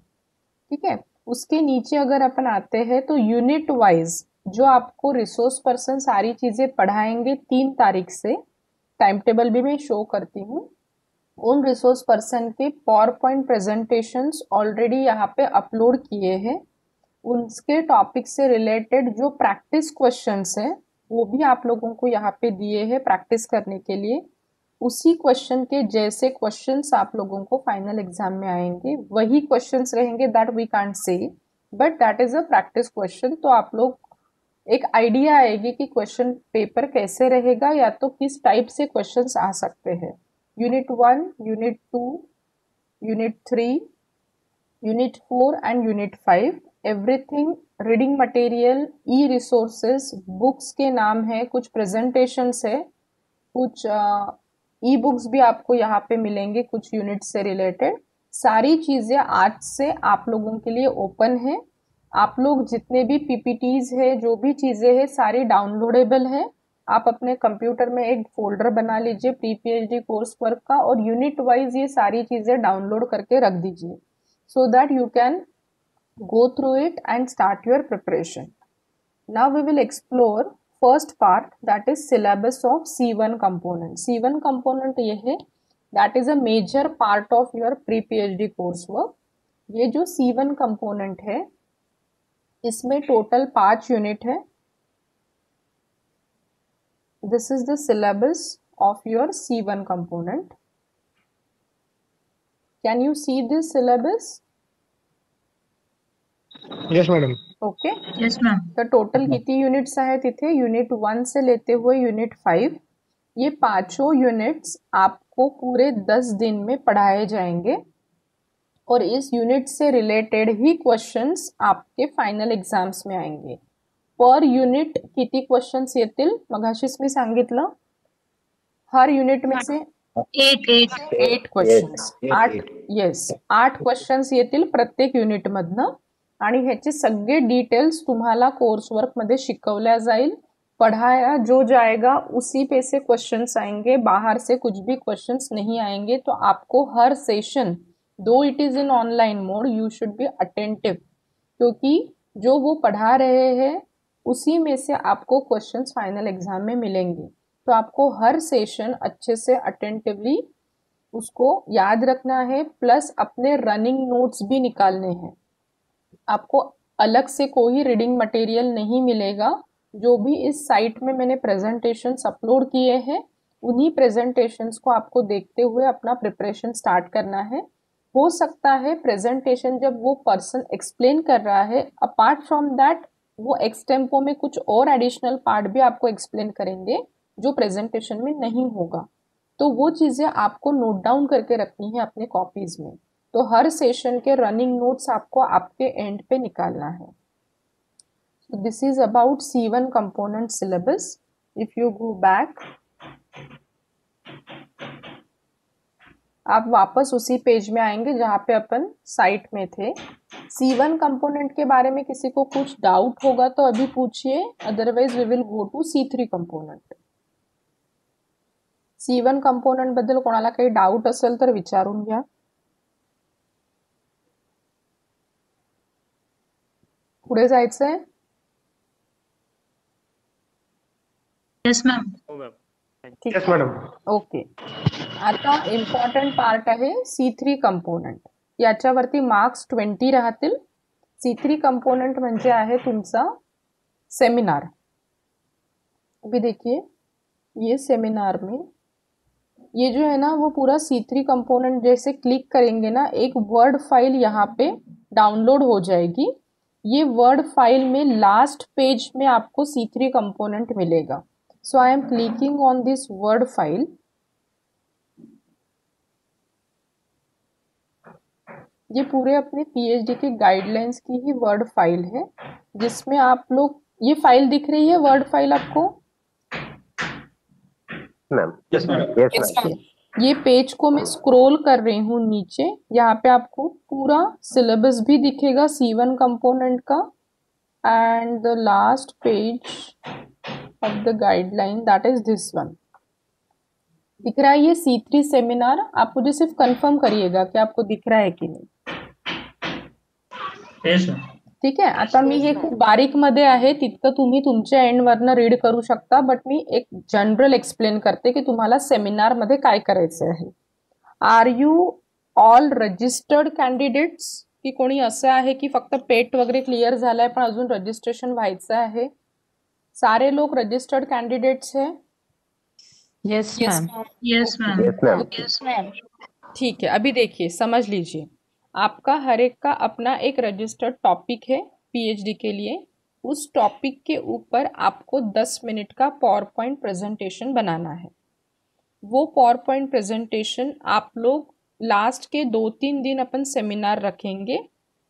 Speaker 1: ठीक है. उसके नीचे अगर अपन आते हैं तो यूनिट वाइज जो आपको रिसोर्स पर्सन सारी चीज़ें पढ़ाएंगे 3 तारीख से, टाइम टेबल भी मैं शो करती हूँ. उन रिसोर्स पर्सन के पावर पॉइंट प्रेजेंटेशंस ऑलरेडी यहाँ पे अपलोड किए हैं. उनके टॉपिक से रिलेटेड जो प्रैक्टिस क्वेश्चंस है वो भी आप लोगों को यहाँ पे दिए हैं प्रैक्टिस करने के लिए. उसी क्वेश्चन के जैसे क्वेश्चंस आप लोगों को फाइनल एग्जाम में आएंगे, वही क्वेश्चंस रहेंगे. That we can't say, but that is a practice question. तो आप लोग एक आइडिया आएगी कि क्वेश्चन पेपर कैसे रहेगा या तो किस टाइप से क्वेश्चंस आ सकते हैं. Unit 1, unit 2, unit 3, unit 4 and unit 5, everything reading material, E resources, books के नाम है, कुछ प्रेजेंटेशंस है, कुछ ई बुक्स भी आपको यहाँ पे मिलेंगे कुछ यूनिट से रिलेटेड. सारी चीज़ें आज से आप लोगों के लिए ओपन है. आप लोग जितने भी पीपीटीज है, जो भी चीज़ें हैं सारी डाउनलोडेबल है. आप अपने कंप्यूटर में एक फोल्डर बना लीजिए प्री पीएचडी कोर्स वर्क का और यूनिट वाइज ये सारी चीज़ें डाउनलोड करके रख दीजिए so that you can go through it and start your preparation. Now we will explore first part, that is syllabus of C1 component. C1 component ये है, that is a major part of your pre PhD course work. ये जो C1 component है इसमें total 5 unit है. This is the syllabus of your C1 component. Can you see this syllabus?
Speaker 9: Yes, madam.
Speaker 1: Okay.
Speaker 6: Yes, ma'am.
Speaker 1: तर total किती units आहेत इथे? Unit 1 से लेते हुए यूनिट 5. ये पांचों यूनिट्स आपको पूरे 10 दिन में पढ़ाए जाएंगे और इस यूनिट से रिलेटेड ही क्वेश्चंस आपके फायनल एग्जाम्स में आएंगे. पर युनिट किती क्वेश्चंस येतील? मगाशीच मी सांगितलं, हर युनिट में से 8 क्वेश्चंस, 8 क्वेश्चंस येतील प्रत्येक युनिट मधनं आणि ह्याचे सगळे डिटेल्स तुम्हाला कोर्स वर्क मध्ये शिकवल्या जाईल. पढ़ाया जो जाएगा उसी पे से क्वेश्चंस आएंगे, बाहर से कुछ भी क्वेश्चंस नहीं आएंगे. तो आपको हर सेशन, दो it is in online mode, you should be attentive, क्योंकि जो वो पढ़ा रहे हैं उसी में से आपको क्वेश्चंस फाइनल एग्जाम में मिलेंगे. तो आपको हर सेशन अच्छे से अटेंटिवली उसको याद रखना है, प्लस अपने रनिंग नोट्स भी निकालने हैं. आपको अलग से कोई रीडिंग मटेरियल नहीं मिलेगा. जो भी इस साइट में मैंने प्रेजेंटेशंस अपलोड किए हैं उन्हीं प्रेजेंटेशंस को आपको देखते हुए अपना प्रिपरेशन स्टार्ट करना है. हो सकता है प्रेजेंटेशन जब वो पर्सन एक्सप्लेन कर रहा है, अपार्ट फ्रॉम दैट वो एक्सटेम्पो में कुछ और एडिशनल पार्ट भी आपको एक्सप्लेन करेंगे जो प्रेजेंटेशन में नहीं होगा. तो वो चीज़ें आपको नोट डाउन करके रखनी है अपने कॉपीज में. तो हर सेशन के रनिंग नोट्स आपको आपके एंड पे निकालना है. This is about C1 component syllabus. If you go back, आप वापस उसी पेज में आएंगे जहाँ पे अपन साइट में थे। C1 कंपोनेंट के बारे में किसी को कुछ डाउट होगा तो अभी पूछिए, otherwise we will go to C3 component. C1 component बद्दल कोणाला काही डाऊट असेल तर विचारून घ्या। पुढे जायचंय?
Speaker 6: Yes ma'am.
Speaker 1: ठीक
Speaker 9: Yes,
Speaker 1: आहे,
Speaker 9: madam.
Speaker 1: ओके। आता इम्पॉर्टंट पार्ट आहे C3 कंपोनेंट, याच्यावरती मार्क्स 20 राहतील। C3 कंपोनेंट म्हणजे आहे तुमचा सेमिनार। अभी देखिए, ये सेमिनार में ये जो है ना वो पूरा C3 कंपोनेंट जैसे क्लिक करेंगे ना, एक वर्ड फाइल यहाँ पे डाउनलोड हो जाएगी। ये वर्ड फाइल में लास्ट पेज में आपको C3 कंपोनेंट मिलेगा। So I am clicking on this word file. ये पूरे अपने पीएचडी के गाइडलाइंस की ही वर्ड फाइल है, जिसमें आप लोग, ये फाइल दिख रही है वर्ड फाइल आपको?
Speaker 9: Ma'am. Yes, ma'am. Yes, ma'am.
Speaker 1: ये पेज को मैं स्क्रॉल कर रही हूँ नीचे, यहाँ पे आपको पूरा सिलेबस भी दिखेगा C1 कंपोनेंट का, and the last page of the guideline that is this one. दिख रहा है ये C3 सेमिनार? आप मुझे सिर्फ कंफर्म करिएगा कि आपको दिख रहा है कि नहीं।
Speaker 6: Yes ma'am.
Speaker 1: ठीक आहे, आता मी हे खूप बारीक मध्ये आहे, तितकं तुम्ही तुमच्या एंडवरनं रीड करू शकता, बट मी एक जनरल एक्सप्लेन करते की तुम्हाला सेमिनार मध्ये काय करायचं आहे। Are you all registered candidates? की कोणी असं आहे की फक्त पेट वगैरे क्लिअर झालाय पण अजून रजिस्ट्रेशन व्हायचं आहे? सारे लोग रजिस्टर्ड कैंडिडेट्स हैं?
Speaker 11: Yes ma'am.
Speaker 6: Yes ma'am.
Speaker 9: Yes, ma'am.
Speaker 16: Yes, ma'am.
Speaker 1: ठीक है, अभी देखिए, समझ लीजिए, आपका हर एक का अपना एक रजिस्टर्ड टॉपिक है पीएचडी के लिए। उस टॉपिक के ऊपर आपको 10 मिनट का पावर पॉइंट प्रेजेंटेशन बनाना है। वो पावर पॉइंट प्रेजेंटेशन आप लोग लास्ट के 2-3 दिन अपन सेमिनार रखेंगे।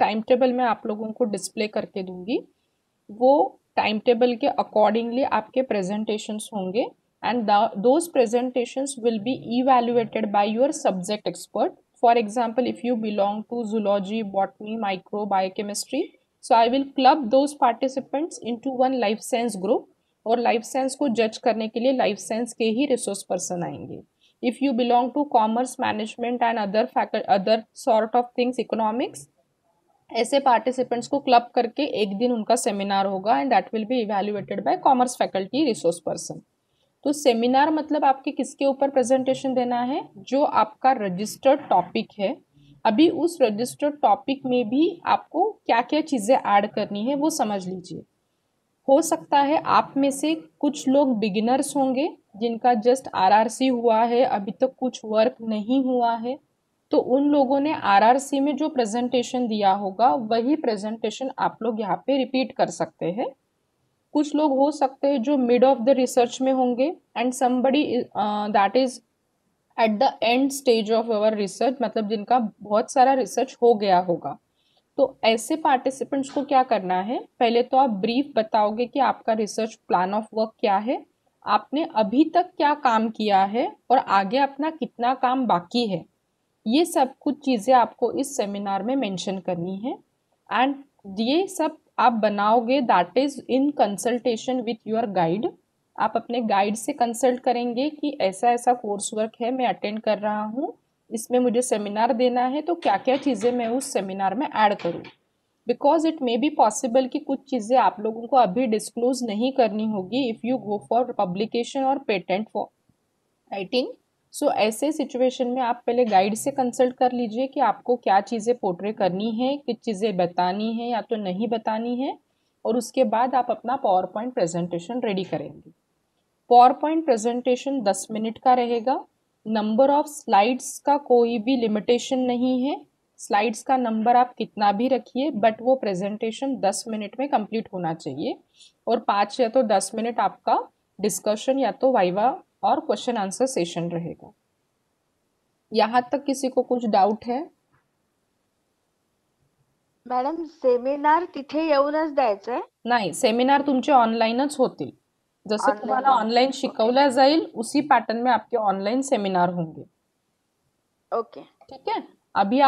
Speaker 1: टाइम टेबल मैं आप लोगों को डिस्प्ले करके दूंगी। वो टाइम टेबल के अकॉर्डिंगली आपके प्रेजेंटेशंस होंगे, and those presentations will be evaluated by your subject expert. For example, if you belong to zoology, botany, micro, biochemistry, so I will club those participants into one life science group, और life science को जज करने के लिए life science के ही resource person आएंगे। If you belong to commerce, management and other sort of things, economics, ऐसे participants को क्लब करके एक दिन उनका सेमिनार होगा, and that will be evaluated by commerce faculty resource person. तो सेमिनार मतलब आपके किसके ऊपर प्रेजेंटेशन देना है? जो आपका रजिस्टर्ड टॉपिक है। अभी उस रजिस्टर्ड टॉपिक में भी आपको क्या क्या चीज़ें ऐड करनी है वो समझ लीजिए। हो सकता है आप में से कुछ लोग बिगिनर्स होंगे जिनका जस्ट आरआरसी हुआ है, अभी तक कुछ वर्क नहीं हुआ है, तो उन लोगों ने आरआरसी में जो प्रेजेंटेशन दिया होगा वही प्रेजेंटेशन आप लोग यहाँ पे रिपीट कर सकते हैं। कुछ लोग हो सकते हैं जो मिड ऑफ द रिसर्च में होंगे, and somebody that is eight the and stage of our research, मतलब जिनका बहुत सारा रिसर्च हो गया होगा। तो ऐसे पार्टिसिपेंट्स को क्या करना है? पहले तो आप ब्रीफ बताओगे कि आपका रिसर्च प्लान ऑफ वर्क क्या है, आपने अभी तक क्या काम किया है और आगे अपना कितना काम बाकी है। ये सब कुछ चीज़ें आपको इस सेमिनार में मेंशन करनी है, एंड ये सब आप बनाओगे that is in consultation with your guide. आप अपने गाइड से कंसल्ट करेंगे कि ऐसा ऐसा कोर्स वर्क है, मैं अटेंड कर रहा हूँ, इसमें मुझे सेमिनार देना है, तो क्या क्या चीज़ें मैं उस सेमिनार में ऐड करूँ। Because it may be possible कि कुछ चीज़ें आप लोगों को अभी डिस्क्लोज नहीं करनी होगी if you go for publication और पेटेंट फॉर राइटिंग। सो ऐसे सिचुएशन में आप पहले गाइड से कंसल्ट कर लीजिए कि आपको क्या चीज़ें पोर्ट्रे करनी है, किस चीज़ें बतानी है या तो नहीं बतानी है, और उसके बाद आप अपना पावर पॉइंट प्रेजेंटेशन रेडी करेंगे। पावर पॉइंट प्रेजेंटेशन 10 मिनट का रहेगा। नंबर ऑफ स्लाइड्स का कोई भी लिमिटेशन नहीं है, स्लाइड्स का नंबर आप कितना भी रखिए, बट वो प्रेजेंटेशन 10 मिनट में कंप्लीट होना चाहिए, और 5 या तो 10 मिनट आपका डिस्कशन या तो वाइवा और क्वेश्चन आंसर सेशन रहेगा। यहाँ तक किसी को कुछ डाउट है?
Speaker 16: मॅडम सेमिनार तिथे येऊनच द्यायचंय?
Speaker 1: नाही, सेमिनार तुमचे ऑनलाईनच होतील. जसं
Speaker 16: Online
Speaker 1: तुम्हाला ऑनलाईन शिकवल्या जाईल उसी पैटर्न में आपके ऑनलाइन सेमिनार होंगे.
Speaker 16: ओके.
Speaker 1: ठीक है. अभी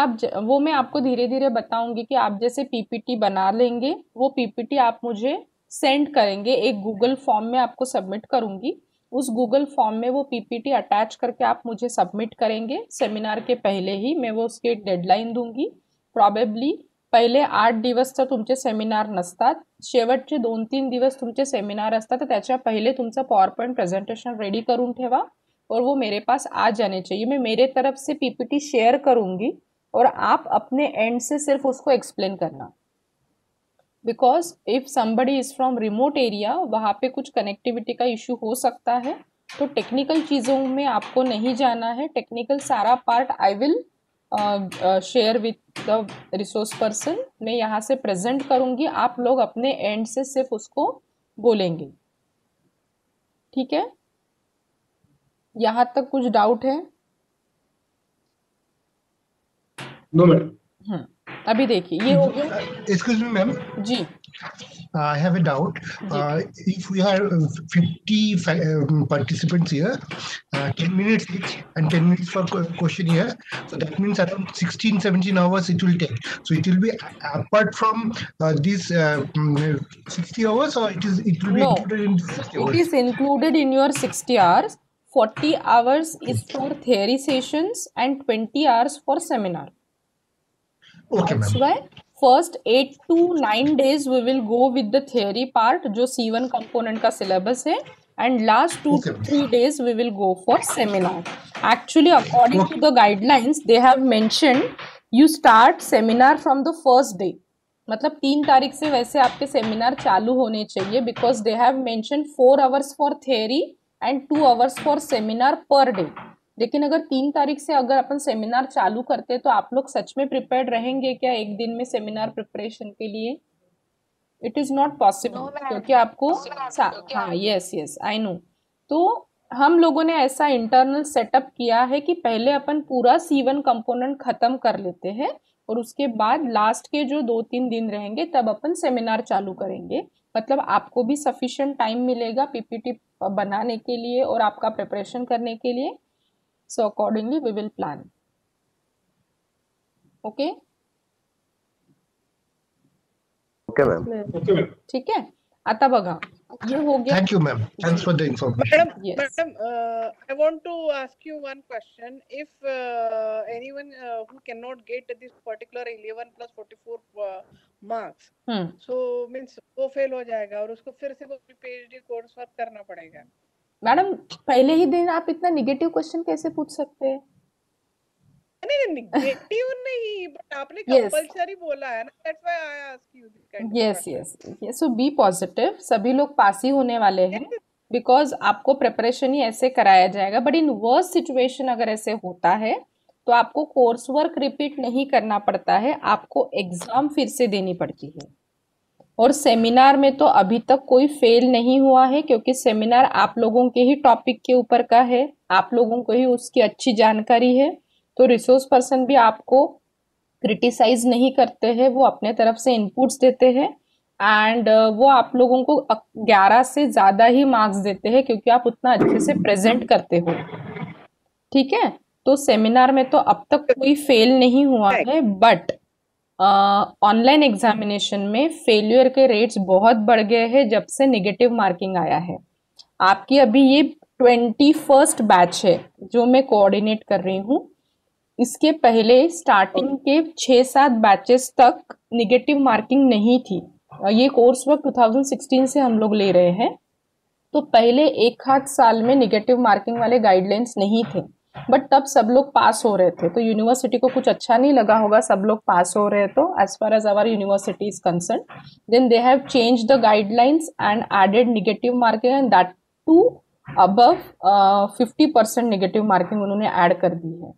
Speaker 1: वो मैं आपको धीरे धीरे बताऊंगी कि आप जैसे पीपीटी बना लेंगे, वो पीपीटी आप मुझे सेंड करेंगे, एक गूगल फॉर्म में आपको सबमिट करूंगी. उस गूगल फॉर्म में वो पीपीटी अटैच करके आप मुझे सबमिट करेंगे. सेमिनार के पहले ही मैं वो उसकी एक डेडलाईन दूंगी. प्रॉबेबली पहिले 8 दिवस तर तुमचे सेमिनार नसतात, शेवटचे 2-3 दिवस तुमचे सेमिनार असतात. तर त्याच्या पहिले तुमचं पॉवर पॉइंट प्रेझेंटेशन रेडी करून ठेवा और वो मेरे पास आ जाने चाहिए. मैं मेरे तरफ से पीपीटी शेयर करूंगी और आप अपने एंड से सिर्फ उसको एक्सप्लेन करना. Because if somebody is from remote area, वहाँ पे कुछ कनेक्टिविटी का इशू हो सकता है, तो टेक्निकल चीज़ों में आपको नहीं जाना है. टेक्निकल सारा part I will share with the resource person. मैं यहाँ से प्रेजेंट करूँगी, आप लोग अपने एंड से सिर्फ उसको बोलेंगे. ठीक है. यहाँ तक कुछ डाउट है?
Speaker 12: No madam.
Speaker 1: अभी देखिए ये हो गया.
Speaker 18: Excuse me, ma'am.
Speaker 1: Ji.
Speaker 18: I have a doubt. If we have 50 participants here, 10 minutes each and 10 minutes for question here, so that means around 16-17 hours it will take. So it will be apart from these 60 hours, or it will be
Speaker 1: No,
Speaker 18: included in 60 hours?
Speaker 1: it is included in your 60 hours. 40 hours is for theory sessions and 20 hours for seminar.
Speaker 18: Okay,
Speaker 1: That's
Speaker 18: ma'am.
Speaker 1: why first 8 to 9 days we will go with the theory part, जो C1 component का syllabus है, and last 2 to 3 days we will go for seminar. Actually, according to the guidelines, they have mentioned you start seminar from the first day. मतलब 3 तारीख से वैसे आपके seminar चालू होने चाहिए, because they have mention 4 hours for theory and 2 hours for seminar per day. लेकिन अगर 3 तारीख से अगर अपन सेमिनार चालू करते तो आप लोग सच में प्रिपेयर्ड रहेंगे क्या एक दिन में सेमिनार प्रिपरेशन के लिए? इट इज़ नॉट पॉसिबल, क्योंकि आपको हाँ, यस आई नो. तो हम लोगों ने ऐसा इंटरनल सेटअप किया है कि पहले अपन पूरा C1 कंपोनेंट खत्म कर लेते हैं और उसके बाद लास्ट के जो 2-3 दिन रहेंगे तब अपन सेमिनार चालू करेंगे. मतलब आपको भी सफिशिएंट टाइम मिलेगा पीपीटी बनाने के लिए और आपका प्रिपरेशन करने के लिए. So accordingly we will plan. Okay?
Speaker 9: Okay, ma'am.
Speaker 12: Okay, ma'am.
Speaker 1: ठीक है. आता बघा ये हो गया.
Speaker 18: Thank you, ma'am. Thanks for the information.
Speaker 2: Madam, I want to ask you one question. If anyone who cannot get this particular 11 plus 44 marks, so means वो fail हो जाएगा और उसको फिर से वो PhD कोर्स वर्क करना पड़ेगा.
Speaker 1: मैडम पहले ही दिन आप इतना निगेटिव क्वेश्चन कैसे पूछ सकते हैं?
Speaker 2: नहीं निगेटिव नहीं, बट आपने कंपलसरी बोला है ना, that's why I ask you this kind of.
Speaker 1: Yes. So be positive. सभी लोग पास ही होने वाले हैं, बिकॉज आपको प्रिपरेशन ही ऐसे कराया जाएगा. बट इन वर्स्ट सिचुएशन अगर ऐसे होता है तो आपको कोर्स वर्क रिपीट नहीं करना पड़ता है, आपको एग्जाम फिर से देनी पड़ती है. और सेमिनार में तो अभी तक कोई फेल नहीं हुआ है, क्योंकि सेमिनार आप लोगों के ही टॉपिक के ऊपर का है, आप लोगों को ही उसकी अच्छी जानकारी है. तो रिसोर्स पर्सन भी आपको क्रिटिसाइज नहीं करते हैं, वो अपने तरफ से इनपुट्स देते हैं एंड वो आप लोगों को 11 से ज़्यादा ही मार्क्स देते हैं, क्योंकि आप उतना अच्छे से प्रेजेंट करते हो. ठीक है. तो सेमिनार में तो अब तक कोई फेल नहीं हुआ है, बट ऑनलाइन एग्जामिनेशन में फेल्यूर के रेट्स बहुत बढ़ गए हैं जब से नेगेटिव मार्किंग आया है. आपकी अभी ये 21st बैच है जो मैं कोऑर्डिनेट कर रही हूँ. इसके पहले स्टार्टिंग के 6-7 बैचेस तक नेगेटिव मार्किंग नहीं थी. ये कोर्स वर्क 2016 से हम लोग ले रहे हैं, तो पहले 1-8 साल में नेगेटिव मार्किंग वाले गाइडलाइंस नहीं थे, बट तब सब लोग पास हो रहे थे. तो यूनिवर्सिटी को कुछ अच्छा नहीं लगा होगा, सब लोग पास हो रहे. तो as far as our university is concern, then they have change the guidelines and added negative marking and that too above 50% negative marking उन्होंने ऐड कर दी है.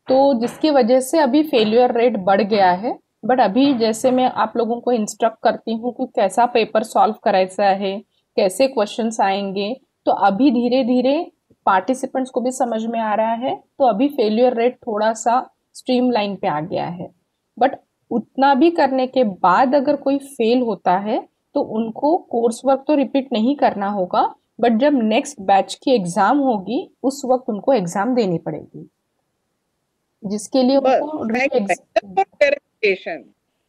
Speaker 1: तो जिसकी वजह से अभी फेल्यूर रेट बढ़ गया है. बट अभी जैसे मैं आप लोगों को इंस्ट्रक्ट करती हूँ कि कैसा पेपर सॉल्व करायचा है, कैसे क्वेश्चंस आएंगे, तो अभी धीरे धीरे पार्टिसिपेंट्स को भी समझ में आ रहा है. तो अभी फेल्यूर रेट थोड़ा सा स्ट्रीमलाइन पे आ गया है. बट उतना भी करने के बाद अगर कोई फेल होता है तो उनको कोर्स वर्क तो रिपीट नहीं करना होगा, बट जब नेक्स्ट बैच की एग्जाम होगी उस वक्त उनको एग्जाम देनी पड़ेगी, जिसके लिए उनको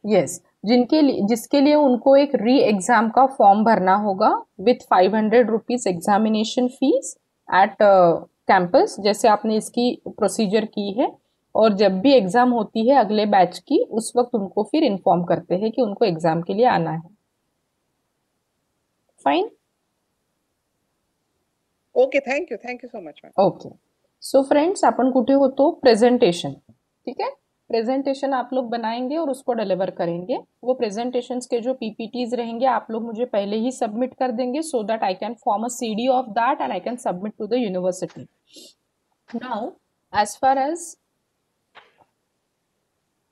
Speaker 1: यस जिसके लिए उनको एक री एग्जाम का फॉर्म भरना होगा with 500 rupees examination fees at campus, जैसे आपने इसकी प्रोसीजर की है। और जब भी एग्जाम होती है अगले बैच की, उस वक्त उनको फिर इन्फॉर्म करते हैं कि उनको एग्जाम के लिए आना है। Fine,
Speaker 2: okay, thank you so much ma'am.
Speaker 1: Okay, so friends आपण कुठे होतो? प्रेजेंटेशन, ठीक है। प्रेजेंटेशन आप लोग बनाएंगे और उसको डिलीवर करेंगे। वो प्रेजेंटेशंस के जो पीपीटीज रहेंगे आप लोग मुझे पहले ही सबमिट कर देंगे, so that I can form a CD of that and I can submit to the university. Now as far as,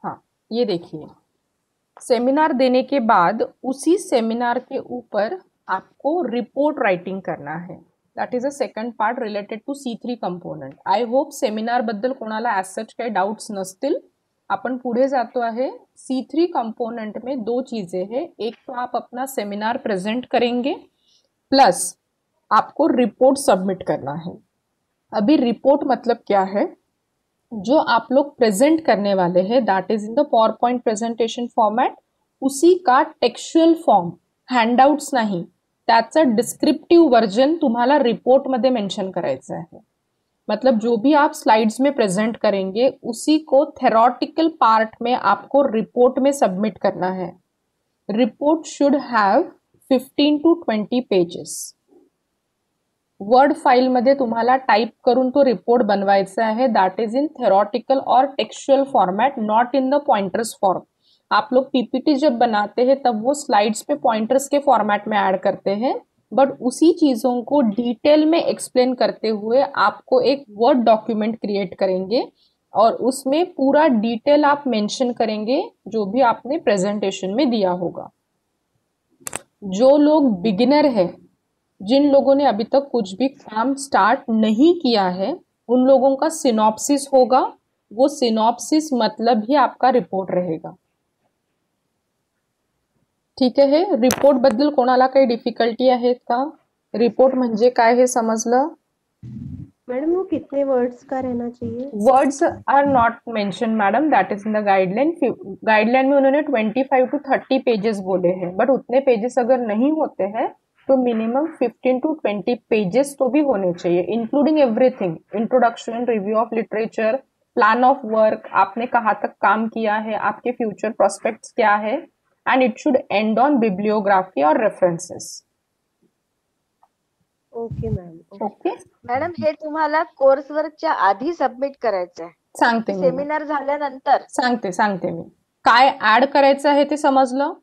Speaker 1: हाँ ये देखिए, सेमिनार देने के बाद उसी सेमिनार के ऊपर आपको रिपोर्ट राइटिंग करना है। That is a second part related to C3 component. I hope seminar बद्दल कोणाला ॲज सच काही डाउट्स नसतील। आपण पुढे जातो आहे। C3 कंपोनेंट में दो चीज़ें हैं, एक तो आप अपना सेमिनार प्रेजेंट करेंगे, प्लस आपको रिपोर्ट सबमिट करना है। अभी रिपोर्ट मतलब क्या है? जो आप लोग प्रेजेंट करने वाले हैं that is in the power point presentation format, उसी का टेक्स्चुअल फॉर्म, हँडआउट्स नाही, त्याचं डिस्क्रिप्टिव्ह वर्जन तुम्हाला रिपोर्ट मध्ये मेंशन करायचं है। मतलब जो भी आप स्लाइड्स में प्रेजेंट करेंगे उसी को थेरोटिकल पार्ट में आपको रिपोर्ट में सबमिट करना है। Report should have 15 to 20 pages. Word file मध्ये तुम्हाला टाइप करून तो रिपोर्ट बनवायचा है, दैट इज इन थेरोटिकल और textual format, not in the pointers form. आप लोग पीपीटी जब बनाते हैं तब वो स्लाइड्स पे पॉइंटर्स के फॉर्मेट में ऐड करते हैं, बट उसी चीज़ों को डिटेल में एक्सप्लेन करते हुए आपको एक वर्ड डॉक्यूमेंट क्रिएट करेंगे और उसमें पूरा डिटेल आप मेंशन करेंगे जो भी आपने प्रेजेंटेशन में दिया होगा। जो लोग बिगिनर है, जिन लोगों ने अभी तक कुछ भी काम स्टार्ट नहीं किया है, उन लोगों का सिनॉप्सिस होगा। वो सिनॉप्सिस मतलब ही आपका रिपोर्ट रहेगा, ठीक आहे। रिपोर्ट बद्दल कोणाला काही डिफिकल्टी आहेत का? रिपोर्ट म्हणजे काय हे समजलं?
Speaker 17: मैडम वो कितने वर्ड्स का रहना चाहिए?
Speaker 1: Words are not mention madam, that is in the guideline. Guideline में उन्होंने 25 to 30 पेजेस बोले हैं, बट उतने पेजेस अगर नहीं होते हैं तो मिनिमम 15 to 20 पेजेस तो भी होने चाहिए, including everything, introduction, review of literature, plan of work, आपने कहाँ तक काम किया है, आपके फ्यूचर प्रोस्पेक्ट्स क्या है, and it should end on bibliography or references.
Speaker 17: Okay ma'am.
Speaker 1: Okay
Speaker 16: madam, हे तुम्हाला कोर्स वर्कच्या आधी सबमिट करायचं आहे?
Speaker 1: सांगते मी,
Speaker 16: सेमिनार झाल्यानंतर?
Speaker 1: सांगते मी काय ऍड करायचं आहे ते समजलं?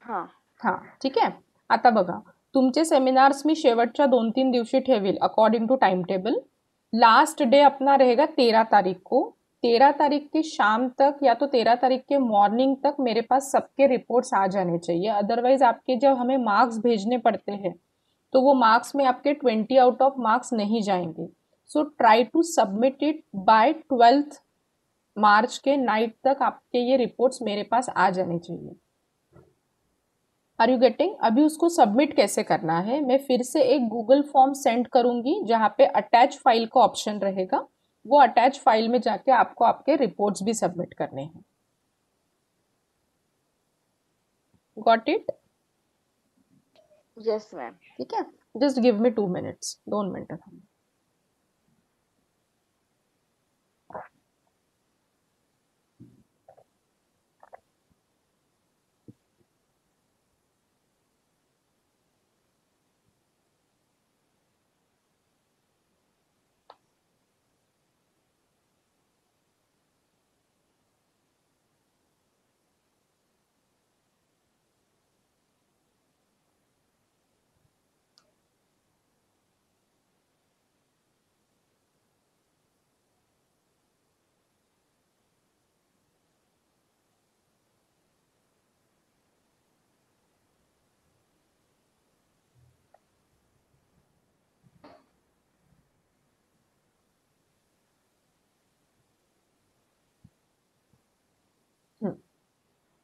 Speaker 16: हां,
Speaker 1: ठीक आहे। आता बघा, तुमचे सेमिनार्स मी शेवटच्या 2-3 दिवशी ठेवील according to timetable. Last day अपना रहेगा 13 तारीख को। 13 तारीख की शाम तक या तो 13 तारीख के मॉर्निंग तक मेरे पास सबके रिपोर्ट्स आ जाने चाहिए, अदरवाइज आपके जब हमें मार्क्स भेजने पड़ते हैं तो वो मार्क्स में आपके 20 आउट ऑफ मार्क्स नहीं जाएंगे। So try to submit it by 12 March के नाइट तक आपके ये रिपोर्ट्स मेरे पास आ जाने चाहिए। Are you getting? अभी उसको सबमिट कैसे करना है, मैं फिर से एक गूगल फॉर्म सेंड करूंगी जहाँ पे अटैच फाइल का ऑप्शन रहेगा। वो अटैच फाइल में जाके आपको आपके रिपोर्ट्स भी सबमिट करने हैं। Got it?
Speaker 16: Yes ma'am.
Speaker 1: ठीक है, just give me 2 minutes, 2 minute.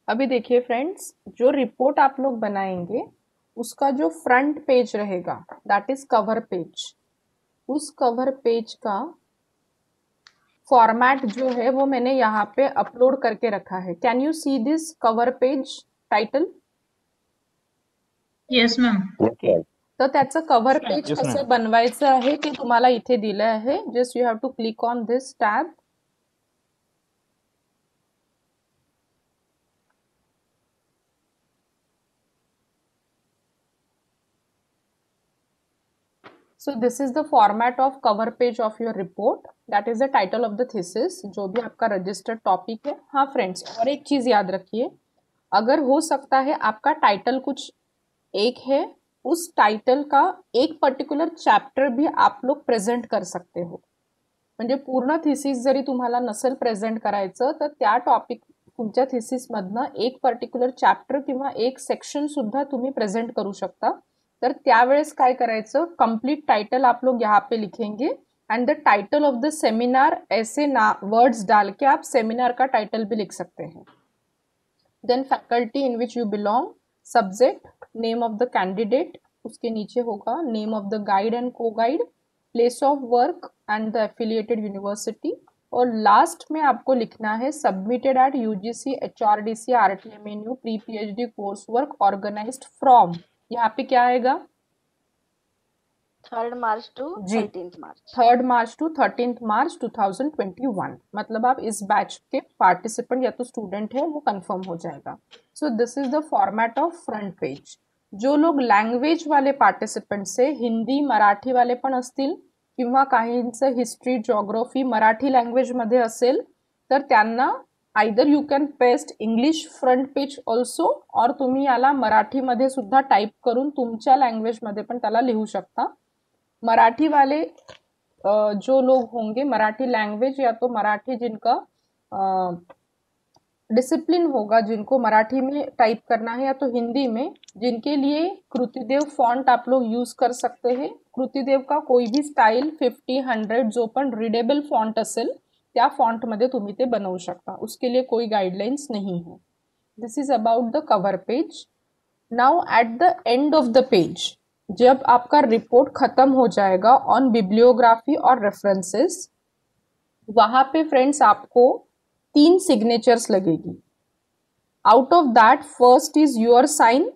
Speaker 1: अभी देखिए फ्रेंड्स, जो रिपोर्ट आप लोग बनाएंगे उसका जो फ्रंट पेज रहेगा दैट इज कवर पेज, उस कवर पेज का फॉर्मेट जो है वो मैंने यहाँ पे अपलोड करके रखा है. Can you see this cover page title?
Speaker 6: Yes ma'am.
Speaker 1: Okay. तर त्याचं कव्हर पेज
Speaker 3: Yes,
Speaker 1: कसं
Speaker 3: ma'am.
Speaker 1: बनवायचं आहे ते तुम्हाला इथे दिलं आहे. Just you have to click on this tab. So this is the format of cover page of your report. That is the title of the thesis, जो भी आपका रजिस्टर्ड टॉपिक है. हाँ फ्रेंड्स, और एक चीज याद रखिए, अगर हो सकता है आपका टाइटल कुछ एक है, उस टाइटल का एक पर्टिक्युलर चॅप्टर भी आप लोग प्रेझेंट कर सकते हो. म्हणजे पूर्ण थिसिस जरी तुम्हाला नसेल प्रेझेंट करायचं तर त्या टॉपिक तुमच्या थिसिस मधनं एक पर्टिक्युलर चॅप्टर किंवा एक सेक्शन सुद्धा तुम्ही प्रेझेंट करू शकता. तर त्यावेळेस काय करायचं, कंप्लीट टाइटल आप लोग यहाँ पे लिखेंगे and the title of the seminar, ऐसे ना वर्ड्स डाल के आप सेमिनार का टाइटल भी लिख सकते हैं. Then faculty in which you belong, subject, name of the candidate, उसके नीचे होगा name of the guide and co guide, place of work and the affiliated university, और लास्ट में आपको लिखना है submitted at UGC HRDC RTMNU pre PhD course work organised from. यहाँ पे क्या आएगा?
Speaker 16: 3 मार्च टू 13 मार्च.
Speaker 1: 3 मार्च टू 13 मार्च 2021. मतलब आप इस बैच के पार्टिसिपेंट या तो स्टूडेंट है वो कंफर्म हो जाएगा. सो this is the format of front page. जो लोग लँग्वेज वाले पार्टिसिपेंट्स आहे, हिंदी मराठी वाले पण असतील किंवा काहींचं हिस्ट्री जिओग्राफी मराठी लँग्वेज मध्ये असेल तर त्यांना either you can paste English front page also, और तुम्ही याला मराठीमध्ये सुद्धा टाइप करून तुमच्या लँग्वेजमध्ये पण त्याला लिहू शकता. मराठी वाले जो लोग होंगे, मराठी लैंग्वेज या तो मराठी जिनका डिसिप्लिन होगा, जिनको मराठी में टाइप करना है, या तो हिंदी में, जिनके लिए कृतिदेव फॉन्ट आप लोग यूज कर सकते हैं. कृतिदेव का कोई भी स्टाइल 50, 100 जो पण रीडेबल फॉन्ट असेल त्या फॉन्टमध्ये तुम्ही ते बनवू शकता. उसके लिए कोई गाइडलाइंस नहीं है. This is about the cover page. Now at the end of the page, जब आपका रिपोर्ट खत्म हो जाएगा ऑन बिब्लियोग्राफी और रेफरेंसेस, वहां पे फ्रेंड्स आपको 3 सिग्नेचर्स लगेगी. Out of that first is your sign,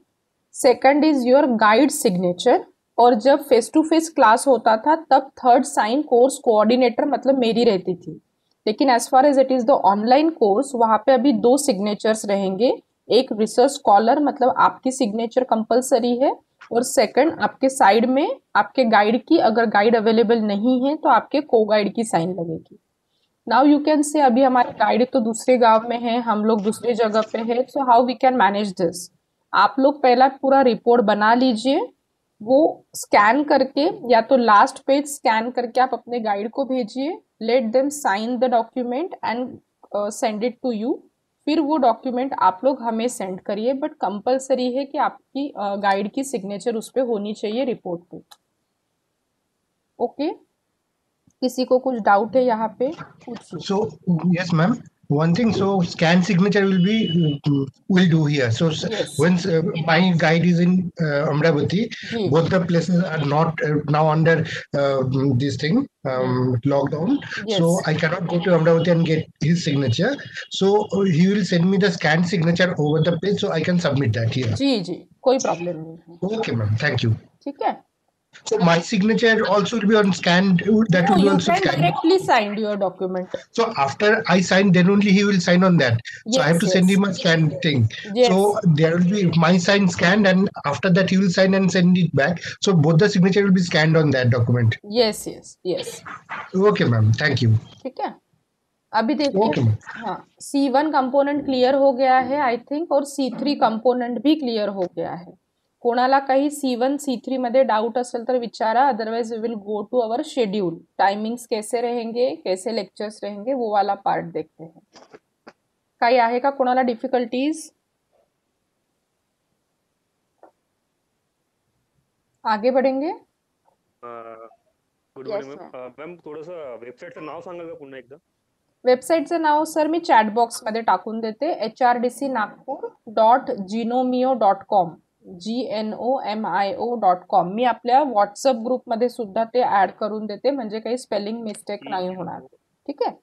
Speaker 1: second is your guide signature, और जब फेस टू फेस क्लास होता था तब थर्ड साइन कोर्स कोऑर्डिनेटर मतलब मेरी रहती थी. लेकिन as far as it is the online course, वहां पे अभी 2 सिग्नेचर्स रहेंगे. एक रिसर्च स्कॉलर मतलब आपकी सिग्नेचर कंपलसरी है, और सेकंड आपके साइड में आपके गाइड की, अगर गाइड अवेलेबल नहीं है तो आपके को गाइड की साइन लगेगी. नाउ यू कैन से अभी हमारे गाइड तो दूसरे गांव में है, हम लोग दूसरे जगह पे है, so how we can manage this. आप लोग पहला पूरा रिपोर्ट बना लीजिए, वो स्कैन करके या तो लास्ट पेज स्कैन करके आप अपने गाइड को भेजिए. Let them sign the document and send it to you. फिर वो डॉक्यूमेंट आप लोग हमें सेंड करिए, बट कंपलसरी है कि आपकी गाइड की सिग्नेचर उस पर होनी चाहिए रिपोर्ट पे. ओके, किसी को कुछ डाउट है यहाँ पे पूछिए.
Speaker 18: So yes, ma'am. One thing, so scan signature will do here. So
Speaker 1: Yes.
Speaker 18: once my guide is in Amravati, both the places are not now under this thing lockdown.
Speaker 1: Yes.
Speaker 18: So I cannot go to Amravati and get his signature. So he will send me the scanned signature over the page, so I can submit that here.
Speaker 1: जी जी, कोई problem नहीं है.
Speaker 18: Okay, ma'am. Thank you.
Speaker 1: ठीक है.
Speaker 18: So my signature also will be on scanned. That
Speaker 1: No,
Speaker 18: will be
Speaker 1: you
Speaker 18: also
Speaker 1: can
Speaker 18: scanned.
Speaker 1: directly sign your document.
Speaker 18: So after I sign, then only he will sign on that. So I have to send him a scanned thing.
Speaker 1: Yes.
Speaker 18: So there will be my sign scanned, and after that he will sign and send it back. So both the signature will be scanned on that document.
Speaker 1: Yes, yes, yes.
Speaker 18: Okay, ma'am. Thank you.
Speaker 1: ठीक है. अभी देखिए,
Speaker 18: Okay, ma'am.
Speaker 1: हाँ, C1 component clear हो गया है I think, और C3 component भी क्लियर हो गया है. कोणाला काही C1 C3 मध्ये डाउट असेल तर विचारा, otherwise we will go to our schedule. Timings कैसे रहेंगे, कैसे लेक्चर्स रहेंगे, वो वाला पार्ट देखते हैं. काही आहे का कोणाला डिफिकल्टीज? आगे बढ़ेंगे.
Speaker 19: Good morning ma'am. मॅम थोडंसं वेबसाईटचं नाव सांगाल का पुन्हा एकदा?
Speaker 1: वेबसाईटचं नाव सर मी चॅट बॉक्समध्ये टाकून देते, hrdcnagpur.genomio.com GNOMIO.com. मी आपल्या व्हॉट्सअप ग्रुपमध्ये सुद्धा ते ऍड करून देते, म्हणजे काही स्पेलिंग मिस्टेक नाही होणार. ठीक आहे,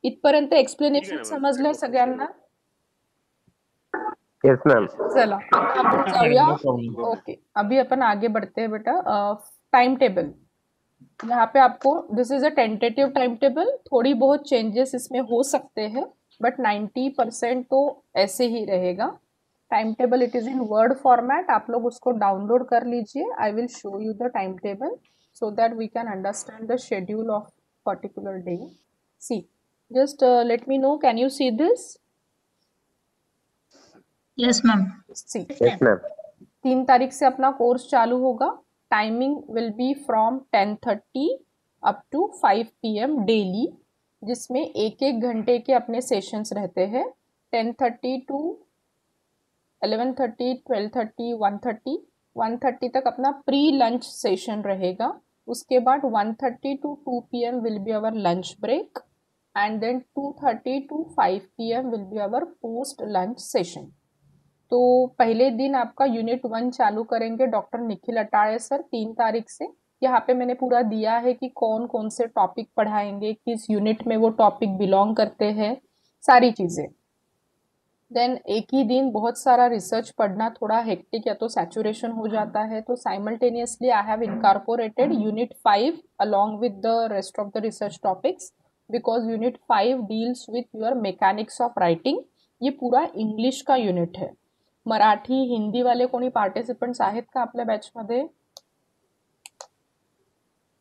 Speaker 1: इथपर्यंत एक्सप्लेनेशन समजलंय सगळ्यांना?
Speaker 9: Yes ma'am.
Speaker 1: चला आता आपण जाऊया. ओके, अभी अपन आगे बढ़ते हैं बेटा. टाइम टेबल, यहाँ पे आपको this is a tentative time table, थोड़ी बहुत चेंजेस इसमें हो सकते हैं बट 90% तो ऐसे ही रहेगा. Time table it is in word format, आप लोग उसको डाउनलोड कर लीजिए. I will show you the time table so that we can understand the schedule of particular day. See, just let me know, can you see this?
Speaker 6: Yes ma'am.
Speaker 1: See,
Speaker 9: yes ma'am.
Speaker 1: 3 तारीख से अपना course चालू होगा. Timing will be from 10:30 up to 5 PM daily, जिसमें एक घंटे के अपने सेशंस रहते हैं. 10:30 टू 11:30, 12:30, 1:30. 1:30 तक अपना प्री लंच सेशन रहेगा. उसके बाद 1:30 to 2 PM will be our lunch break and then 2:30 to 5 PM will be our post lunch session. तो पहले दिन आपका यूनिट 1 चालू करेंगे डॉक्टर निखिल अटारे सर 3 तारीख से. यहाँ पे मैंने पूरा दिया है कि कौन कौन से टॉपिक पढ़ाएंगे, किस यूनिट में वो टॉपिक बिलोंग करते हैं, सारी चीज़ें. देन एक ही दिन बहुत सारा रिसर्च पढ़ना थोड़ा हेक्टिक या तो सैचुरेशन हो जाता है, तो simultaneously I have incorporated unit 5 along with the rest of the research topics, because unit 5 deals with your mechanics of writing. ये पूरा इंग्लिश का यूनिट है. मराठी हिंदी वाले कोणी पार्टिसिपंट्स आहेत का आपल्या बॅचमध्ये?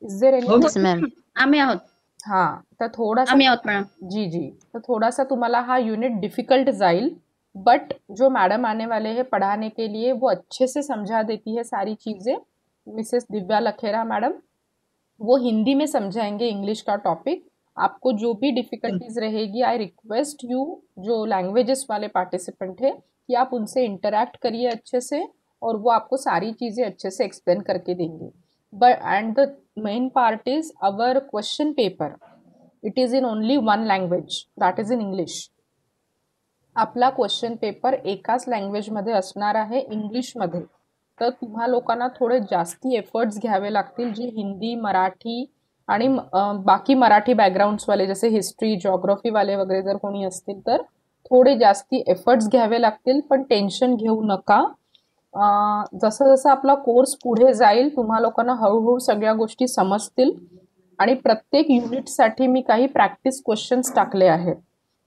Speaker 1: Is there any?
Speaker 4: मॅम आम्ही आहोत.
Speaker 1: हाँ, तर थोड़ा सा
Speaker 4: आम्ही आहोत मॅडम.
Speaker 1: जी जी, तो थोड़ा सा तुम्हाला हा यूनिट डिफिकल्ट जाइल, बट जो मैडम आने वाले हैं पढ़ाने के लिए वो अच्छे से समझा देती है सारी चीज़ें. मिसेस दिव्या लखेरा मैडम, वो हिंदी में समझाएंगे इंग्लिश का टॉपिक. आपको जो भी डिफ़िकल्टीज रहेगी, आई रिक्वेस्ट यू जो लैंग्वेजेस वाले पार्टिसिपेंट है कि आप उनसे इंटरैक्ट करिए अच्छे से, और वो आपको सारी चीज़ें अच्छे से एक्सप्लेन करके देंगे. But and the main part is our question paper, it is in only one language, that is in English. आपला क्वेश्चन पेपर एकाच लँग्वेजमध्ये असणार आहे, इंग्लिशमध्ये. तर तुम्हा लोकांना थोडे जास्ती एफर्ट्स घ्यावे लागतील, जे हिंदी मराठी आणि बाकी मराठी बॅकग्राऊंड्सवाले जसे हिस्ट्री जॉग्रफीवाले वगैरे जर कोणी असतील तर थोडे जास्ती एफर्ट्स घ्यावे लागतील. पण टेन्शन घेऊ नका. जसं जसं आपला कोर्स पुढे जाईल तुम्हा लोकांना हळूहळू सगळ्या गोष्टी समजतील. आणि प्रत्येक युनिटसाठी मी काही प्रॅक्टिस क्वेश्चन्स टाकले आहेत.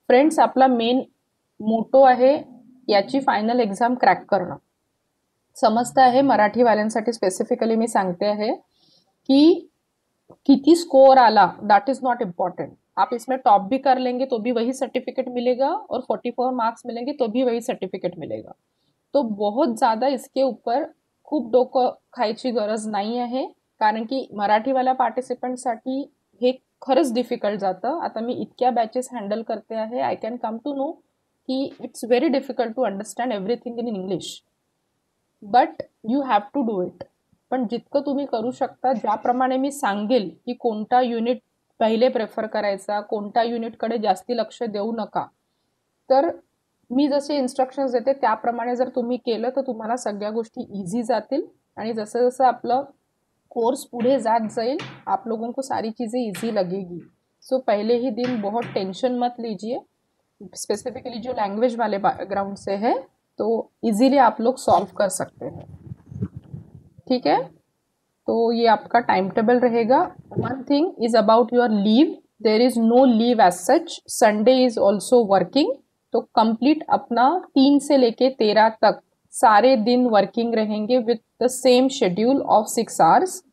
Speaker 1: फ्रेंड्स, आपला मेन मोटो आहे याची फायनल एक्झाम क्रॅक करणं. समजतं आहे, मराठीवाल्यांसाठी स्पेसिफिकली मी सांगते आहे की किती स्कोर आला दैट इज़ नॉट इम्पॉर्टेंट. आप इसमें टॉप भी कर लेंगे तो भी वही सर्टिफिकेट मिलेगा, और 44 मार्क्स मिलेंगे तो भी वही सर्टिफिकेट मिलेगा. तो बहुत ज़्यादा इसके ऊपर खूप डोकं खायची गरज नाही आहे, कारण की मराठीवाल्या पार्टिसिपंटसाठी हे खरंच डिफिकल्ट जातं. आता मी इतक्या बॅचेस हँडल करते आहे, I can come to know की it's very difficult to understand everything in English, but you have to do it. पण जितकं तुम्ही करू शकता, ज्याप्रमाणे मी सांगेल की कोणता युनिट पहिले प्रेफर करायचा, कोणत्या युनिटकडे जास्ती लक्ष देऊ नका, तर मी जसे इन्स्ट्रक्शन्स देते त्याप्रमाणे जर तुम्ही केलं तर तुम्हाला सगळ्या गोष्टी इझी जातील. आणि जसं जसं आपलं कोर्स पुढे जात जाईल, आप लोगों को सारी चीज़ें इजी लगेगी. सो पहले ही दिन बहुत टेंशन मत लीजिए. स्पेसिफिकली जो लैंग्वेज वाले बैकग्राउंड से है तो इजीली आप लोग सॉल्व कर सकते हैं. ठीक है, तो ये आपका टाइम टेबल रहेगा. One thing is about your leave, there is no leave as such. Sunday is also working, तो कंप्लीट अपना 3 से लेके 13 तक सारे दिन वर्किंग रहेंगे with the same schedule of 6 hours.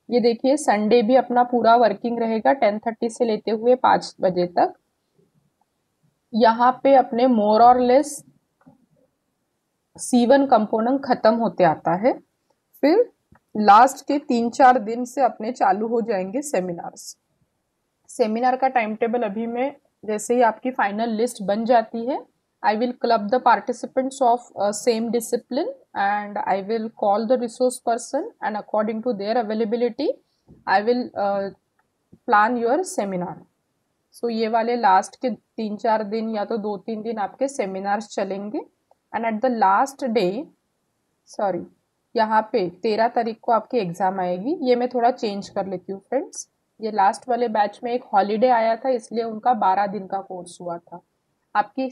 Speaker 1: ये देखिए, संडे भी अपना पूरा वर्किंग रहेगा 10:30 से लेते हुए 5 बजे तक. यहाँ पे अपने मोर और लेस C1 कंपोनेंट खत्म होते आता है. फिर लास्ट के 3-4 दिन से अपने चालू हो जाएंगे सेमिनार्स. सेमिनार का टाइम टेबल अभी मैं जैसे ही आपकी फाइनल लिस्ट बन जाती है, I will club the participants of same discipline and I will call the resource person and according to their availability I will plan your seminar. So ये वाले लास्ट के 3-4 दिन या तो 2-3 दिन आपके सेमिनार्स चलेंगे and at the last day, sorry यहाँ पे 13 तारीख को आपकी एग्ज़ाम आएगी। ये मैं थोड़ा चेंज कर लेती हूँ फ्रेंड्स, ये लास्ट वाले बैच में एक हॉलीडे आया था इसलिए उनका 12 दिन का कोर्स हुआ था। आपकी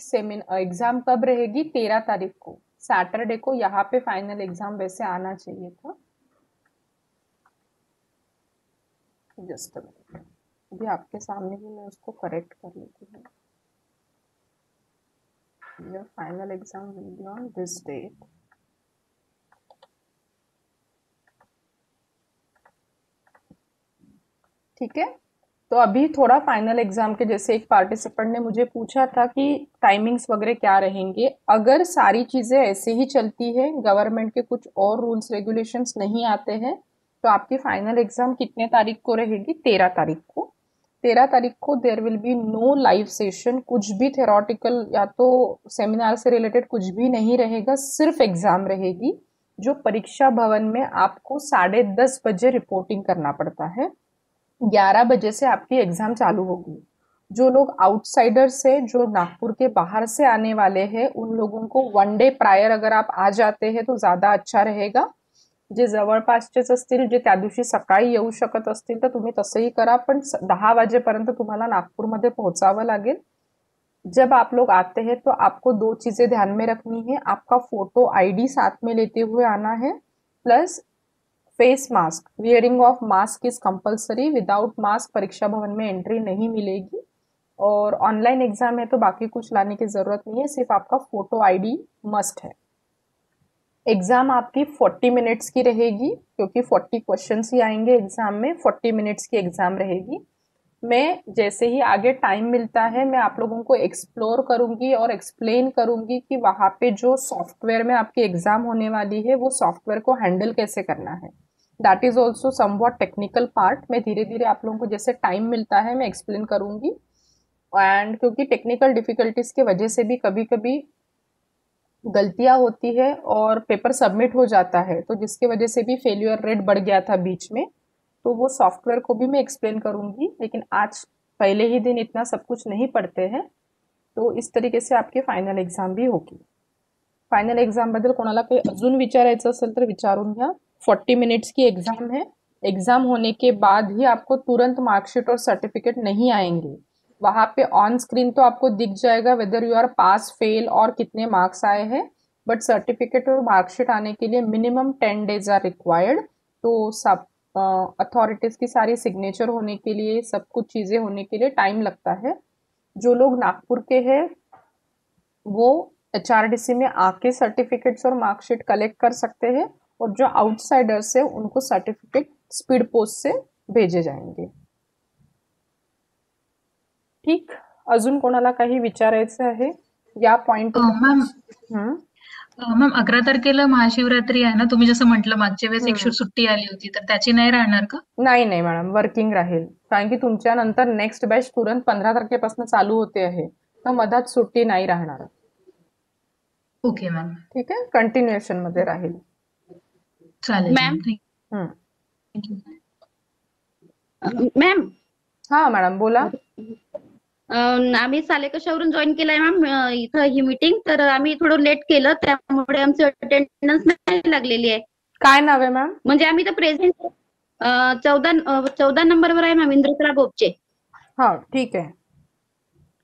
Speaker 1: एग्ज़ाम कब रहेगी? 13 तारीख को, सैटरडे को यहाँ पे फाइनल एग्ज़ाम वैसे आना चाहिए था। जस्ट अ मिनट, अभी आपके सामने ही मैं उसको करेक्ट कर लेती हूँ। Your final exam will be on this date. ठीक है, तो अभी थोड़ा फाइनल एग्जाम के, जैसे एक पार्टिसिपेंट ने मुझे पूछा था कि टाइमिंग्स वगैरह क्या रहेंगे। अगर सारी चीज़ें ऐसे ही चलती है, गवर्नमेंट के कुछ और रूल्स रेगुलेशंस नहीं आते हैं, तो आपकी फाइनल एग्जाम कितने तारीख को रहेगी? 13 तारीख को। 13 तारीख को there will be no live session, कुछ भी थेरोटिकल या तो सेमिनार से रिलेटेड कुछ भी नहीं रहेगा, सिर्फ एग्जाम रहेगी, जो परीक्षा भवन में आपको 10:30 बजे रिपोर्टिंग करना पड़ता है। 11 बजे से आपकी एग्ज़ाम चालू होगी। जो लोग आउटसाइडर से, जो नागपुर के बाहर से आने वाले हैं, उन लोगों को 1 डे प्रायर अगर आप आ जाते हैं तो ज़्यादा अच्छा रहेगा। जे जवळपासचेच असतील, जे त्या दिवशी सकाळी येऊ शकत असतील तर तुम्ही तसंही करा, पण 10 वाजेपर्यंत तुम्हाला नागपुरमध्ये पोहोचावं लागेल। जब आप लोग आते हैं तो आपको 2 चीज़ें ध्यान में रखनी है, आपका फोटो ID साथ में लेते हुए आना है, plus face mask, wearing of mask is compulsory, without mask परीक्षा भवन में एंट्री नहीं मिलेगी। और ऑनलाइन एग्जाम है तो बाकी कुछ लाने की ज़रूरत नहीं है, सिर्फ आपका फोटो ID मस्ट है। एग्ज़ाम आपकी 40 मिनट्स की रहेगी, क्योंकि 40 क्वेश्चंस ही आएंगे एग्ज़ाम में, 40 मिनट्स की एग्ज़ाम रहेगी। मैं जैसे ही आगे टाइम मिलता है मैं आप लोगों को एक्सप्लोर करूंगी और एक्सप्लेन करूंगी कि वहाँ पे जो सॉफ्टवेयर में आपकी एग्ज़ाम होने वाली है वो सॉफ्टवेयर को हैंडल कैसे करना है। That is also somewhat technical part. मैं धीरे धीरे आप लोगों को जैसे टाइम मिलता है मैं एक्सप्लेन करूंगी। एंड क्योंकि टेक्निकल डिफ़िकल्टीज़ की वजह से भी कभी कभी गलतियाँ होती है और पेपर सबमिट हो जाता है, तो जिसकी वजह से भी फेल्यूर रेट बढ़ गया था बीच में, तो वो सॉफ्टवेयर को भी मैं एक्सप्लेन करूंगी। लेकिन आज पहले ही दिन इतना सब कुछ नहीं पढ़ते हैं, तो इस तरीके से आपकी फायनल एक्झाम भी होगी। फायनल एक्झामबद्दल कोणाला काही अजून विचारायचं असेल तर विचारून घ्या। 40 मिनट्स की एग्ज़ाम है। एग्ज़ाम होने के बाद ही आपको तुरंत मार्कशीट और सर्टिफिकेट नहीं आएंगे, वहाँ पे ऑन स्क्रीन तो आपको दिख जाएगा whether you are pass fail और कितने मार्क्स आए हैं, बट सर्टिफिकेट और मार्कशीट आने के लिए मिनिमम 10 डेज आर रिक्वायर्ड। तो सब अथॉरिटीज़ की सारी सिग्नेचर होने के लिए, सब कुछ चीज़ें होने के लिए टाइम लगता है। जो लोग नागपुर के हैं वो HRDC में आके सर्टिफिकेट्स और मार्कशीट कलेक्ट कर सकते हैं, और जो आउटसाइडर्स है उनको सर्टिफिकेट स्पीड पोस्ट से भेजे जाएंगे। ठीक, अजून कोणाला काही विचारायचं आहे या पॉइंट?
Speaker 6: मॅम 11 तारखेला महाशिवरात्री आहे ना, तुम्ही जसं म्हटलं मागच्या वेळेस एक सुट्टी आली होती, तर त्याची नाही राहणार का?
Speaker 1: नाही नाही मॅडम, वर्किंग राहील, कारण की तुमच्या नंतर नेक्स्ट बॅच तुरंत 15 तारखेपासून चालू होते आहे, तर मधात सुट्टी नाही राहणार।
Speaker 6: ओके मॅम,
Speaker 1: ठीक आहे, कंटिन्युएशन मध्ये राहील।
Speaker 6: चालेल
Speaker 4: मॅम।
Speaker 1: मॅम, हा मॅडम बोला।
Speaker 4: आम्ही सालेकशावरून जॉईन केलाय मॅम इथं ही मीटिंग, तर आम्ही थोडं लेट केलं, त्यामुळे आमची अटेंडन्स नाही लागलेली आहे।
Speaker 1: काय नाव आहे मॅम?
Speaker 4: म्हणजे आम्ही तर प्रेझेंट 14 नंबरवर आहे मॅम, इंद्रकला बोपचे।
Speaker 1: हा ठीक आहे।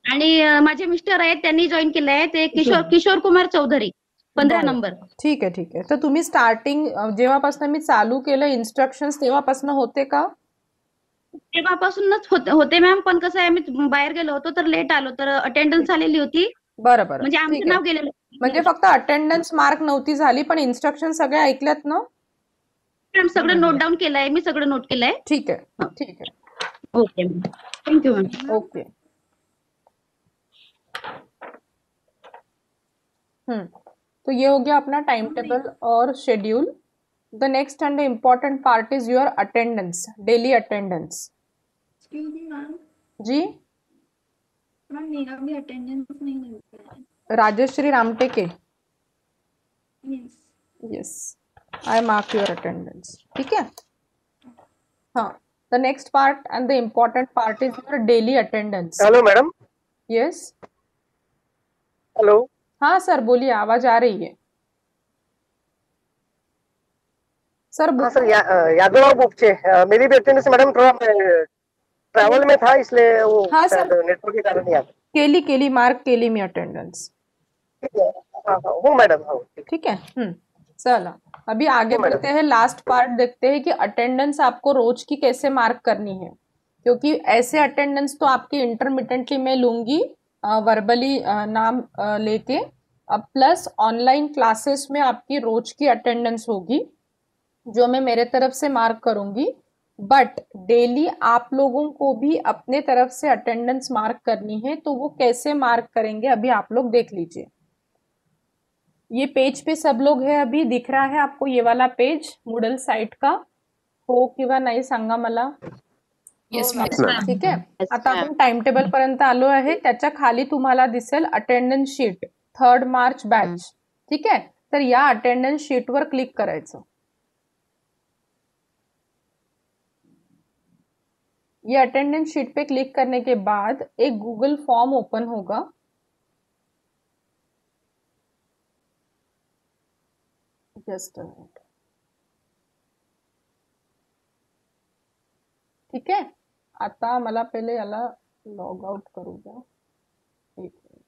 Speaker 4: आणि माझे मिस्टर आहेत, त्यांनी जॉईन केलंय, ते किशोर कुमार चौधरी 15 नंबर।
Speaker 1: ठीक आहे ठीक आहे। तर तुम्ही स्टार्टिंग जेव्हापासून मी चालू केलं इन्स्ट्रक्शन्स तेव्हापासून होते का?
Speaker 4: तेव्हापासूनच होते मॅम, पण कसं आहे आम्ही बाहेर गेलो होतो तर लेट आलो, तर अटेंडन्स आलेली होती।
Speaker 1: बरोबर,
Speaker 4: म्हणजे आमचं नाव गेलेलं,
Speaker 1: म्हणजे फक्त अटेंडन्स मार्क नव्हती झाली, पण इन्स्ट्रक्शन सगळे ऐकल्यात ना
Speaker 4: मॅम? सगळं नोट डाऊन केलंय मी, सगळं नोट केलंय।
Speaker 1: ठीक आहे ठीक आहे।
Speaker 4: Okay ma'am, thank you ma'am.
Speaker 1: Okay. तो ये हो गया अपना टाइम टेबल और schedule. The next and the important part is your attendance, daily attendance. जी
Speaker 4: मैम, मेरा भी अटेंडेंस नहीं मिलता है।
Speaker 1: Rajashree Ramteke,
Speaker 4: yes
Speaker 1: yes, I mark your attendance. ठीक है, हाँ The next part and the important part is your daily attendance.
Speaker 19: Hello madam.
Speaker 1: Yes.
Speaker 19: Hello.
Speaker 1: हाँ सर बोलिए, आवाज आ रही है सर.
Speaker 19: हाँ सर, यादवराव बुपचे. मेरी भी अटेंडेंस मैडम, थोड़ा मैं ट्रैवल में था इसलिए वो
Speaker 1: हाँ सर,
Speaker 19: नेटवर्क के कारण नहीं आ.
Speaker 1: केली मार्क केली में अटेंडेंस.
Speaker 19: ठीक है. हाँ वो मैडम. हाँ
Speaker 1: ठीक है. चलो अभी आगे बढ़ते हैं. लास्ट पार्ट देखते हैं कि अटेंडेंस आपको रोज की कैसे मार्क करनी है, क्योंकि ऐसे अटेंडेंस तो आपकी इंटरमिटेंटली मैं लूंगी वर्बली नाम लेके. अब प्लस ऑनलाइन क्लासेस में आपकी रोज की अटेंडेंस होगी जो मैं मेरे तरफ से मार्क करूंगी. बट डेली आप लोगों को भी अपने तरफ से अटेंडेंस मार्क करनी है. तो वो कैसे मार्क करेंगे अभी आप लोग देख लीजिए. ये पेज पे सब लोग है, अभी दिख रहा है आपको ये वाला पेज मूडल साइट का. हो किंवा नाही सांगा मला.
Speaker 6: Yes ma'am.
Speaker 1: ठीक आहे. आता आपण टाइम टेबल पर्यंत आलो आहे. त्याच्या खाली तुम्हाला दिसेल अटेंडन्स शीट 3rd मार्च बॅच. ठीक आहे. तर या अटेंडन्स शीट वर क्लिक करायचं. ये अटेंडेंस शीट पे क्लिक करने के बाद एक गूगल फॉर्म ओपन होगा. Just a minute. ठीक आहे. आता मला पहिले याला लॉग आउट करू द्या. एक मिनिट.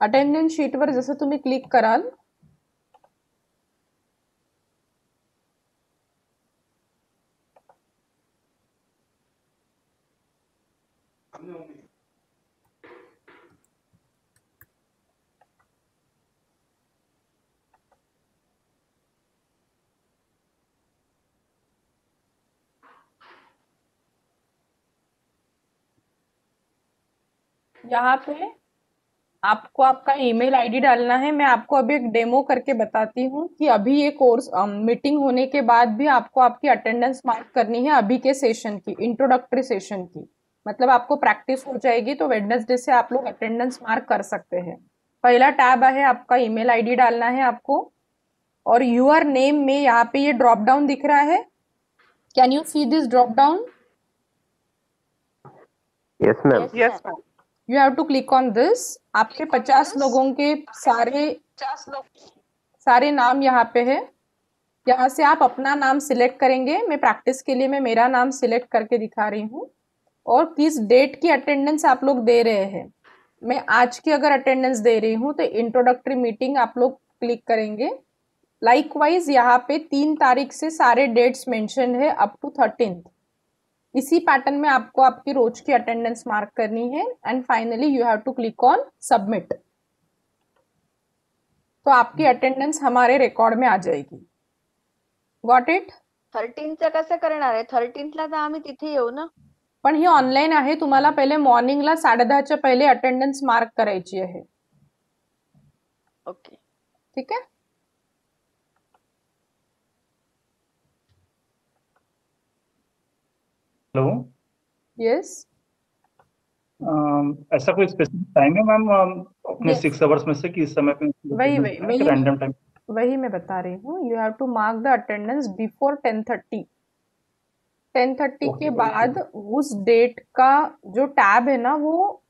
Speaker 1: अटेंडन्स शीट वर जसं तुम्ही क्लिक कराल यहाँ पे आपको आपका ईमेल आईडी डालना है. मैं आपको अभी एक डेमो करके बताती हूँ कि अभी ये कोर्स मीटिंग होने के बाद भी आपको आपकी अटेंडेंस मार्क करनी है. अभी के सेशन की, इंट्रोडक्टरी सेशन की, मतलब आपको प्रैक्टिस हो जाएगी. तो वेडनेसडे से आप लोग अटेंडेंस मार्क कर सकते हैं. पहला टैब है आपका ईमेल आईडी डालना है आपको. और यूर नेम में यहाँ पे ये ड्रॉप डाउन दिख रहा है. Can you see this drop down?
Speaker 19: Yes ma'am.
Speaker 2: Yes ma'am.
Speaker 1: You have to click on this. आपके 50 लोगों के सारे नाम यहाँ पे है. यहाँ से आप अपना नाम सिलेक्ट करेंगे. मैं प्रैक्टिस के लिए मैं मेरा नाम सिलेक्ट करके दिखा रही हूँ. और किस डेट की अटेंडेंस आप लोग दे रहे हैं. मैं आज की अगर अटेंडेंस दे रही हूँ तो इंट्रोडक्टरी मीटिंग आप लोग क्लिक करेंगे. लाइकवाइज यहाँ पे 3 तारीख से सारे डेट्स मेंशन है अप टू 13th. इसी पैटर्न में आपको आपकी रोज की अटेंडेंस मार्क करनी है. And finally you have to click on submit. तो आपकी अटेंडेंस हमारे रिकॉर्ड में आ जाएगी. Got it?
Speaker 16: 13th कसं करणार आहे? 13th ला तर आम्ही तिथे येऊ ना.
Speaker 1: पण ही ऑनलाईन आहे. तुम्हाला पहिले मॉर्निंगला 10:30च्या पहिले अटेंडेंस मार्क करायची आहे.
Speaker 16: ओके.
Speaker 1: ठीक है.
Speaker 20: हेलो.
Speaker 1: यस.
Speaker 20: ऐसा कोई स्पेसिफिक टाइम है मैम अपने 6 आवर्स में से कि इस समय पे
Speaker 1: वही
Speaker 20: रैंडम टाइम?
Speaker 1: वही मैं बता रही हूँ. You have to mark the attendance before 10:30. 10:30 के बाद उस डेट का जो टैब है ना वो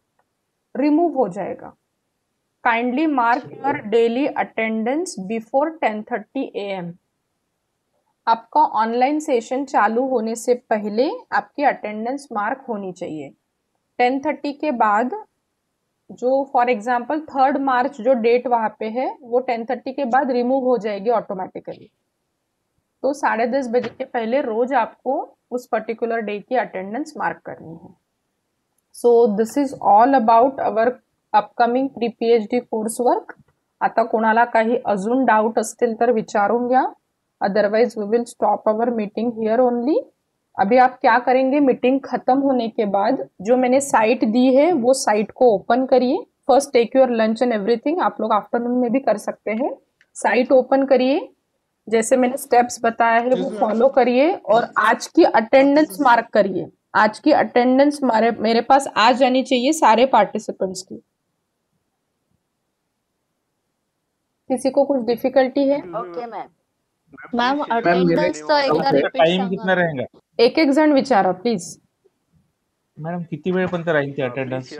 Speaker 1: रिमूव हो जाएगा. Kindly mark your daily attendance before 10:30 AM. आपका ऑनलाइन सेशन चालू होने से पहले आपकी अटेंडेंस मार्क होनी चाहिए. 10:30 के बाद जो फॉर एग्जांपल 3rd मार्च जो डेट वहाँ पे है वो 10:30 के बाद रिमूव हो जाएगी ऑटोमेटिकली. तो 10:30 बजे के पहले रोज आपको उस पर्टिकुलर डे की अटेंडेंस मार्क करनी है. So this is all about our upcoming pre PhD course work. आता कोणाला काही अजून डाऊट असतील तर विचारून घ्या. Otherwise we will stop our meeting here only. अभी आप क्या करेंगे, मीटिंग खत्म होने के बाद जो मैंने साइट दी है वो साइट को ओपन करिए। First take your lunch and everything, आप लोग आफ्टरनून में भी कर सकते हैं। साइट ओपन करिए, जैसे मैंने स्टेप्स बताया है वो फॉलो करिए, और आज की अटेंडेंस मार्क करिए। आज की अटेंडेंस मेरे पास आ जानी चाहिए सारे पार्टिसिपेंट्स की। किसी को कुछ डिफिकल्टी है?
Speaker 16: Okay ma'am. मैम अटेंडेंस तो एकदा रिपीट
Speaker 21: टाइम कितना रहेगा?
Speaker 1: एक एक जण विचारा प्लीज।
Speaker 21: मॅडम किती वेळपर्यंत राहील ती अटेंडन्स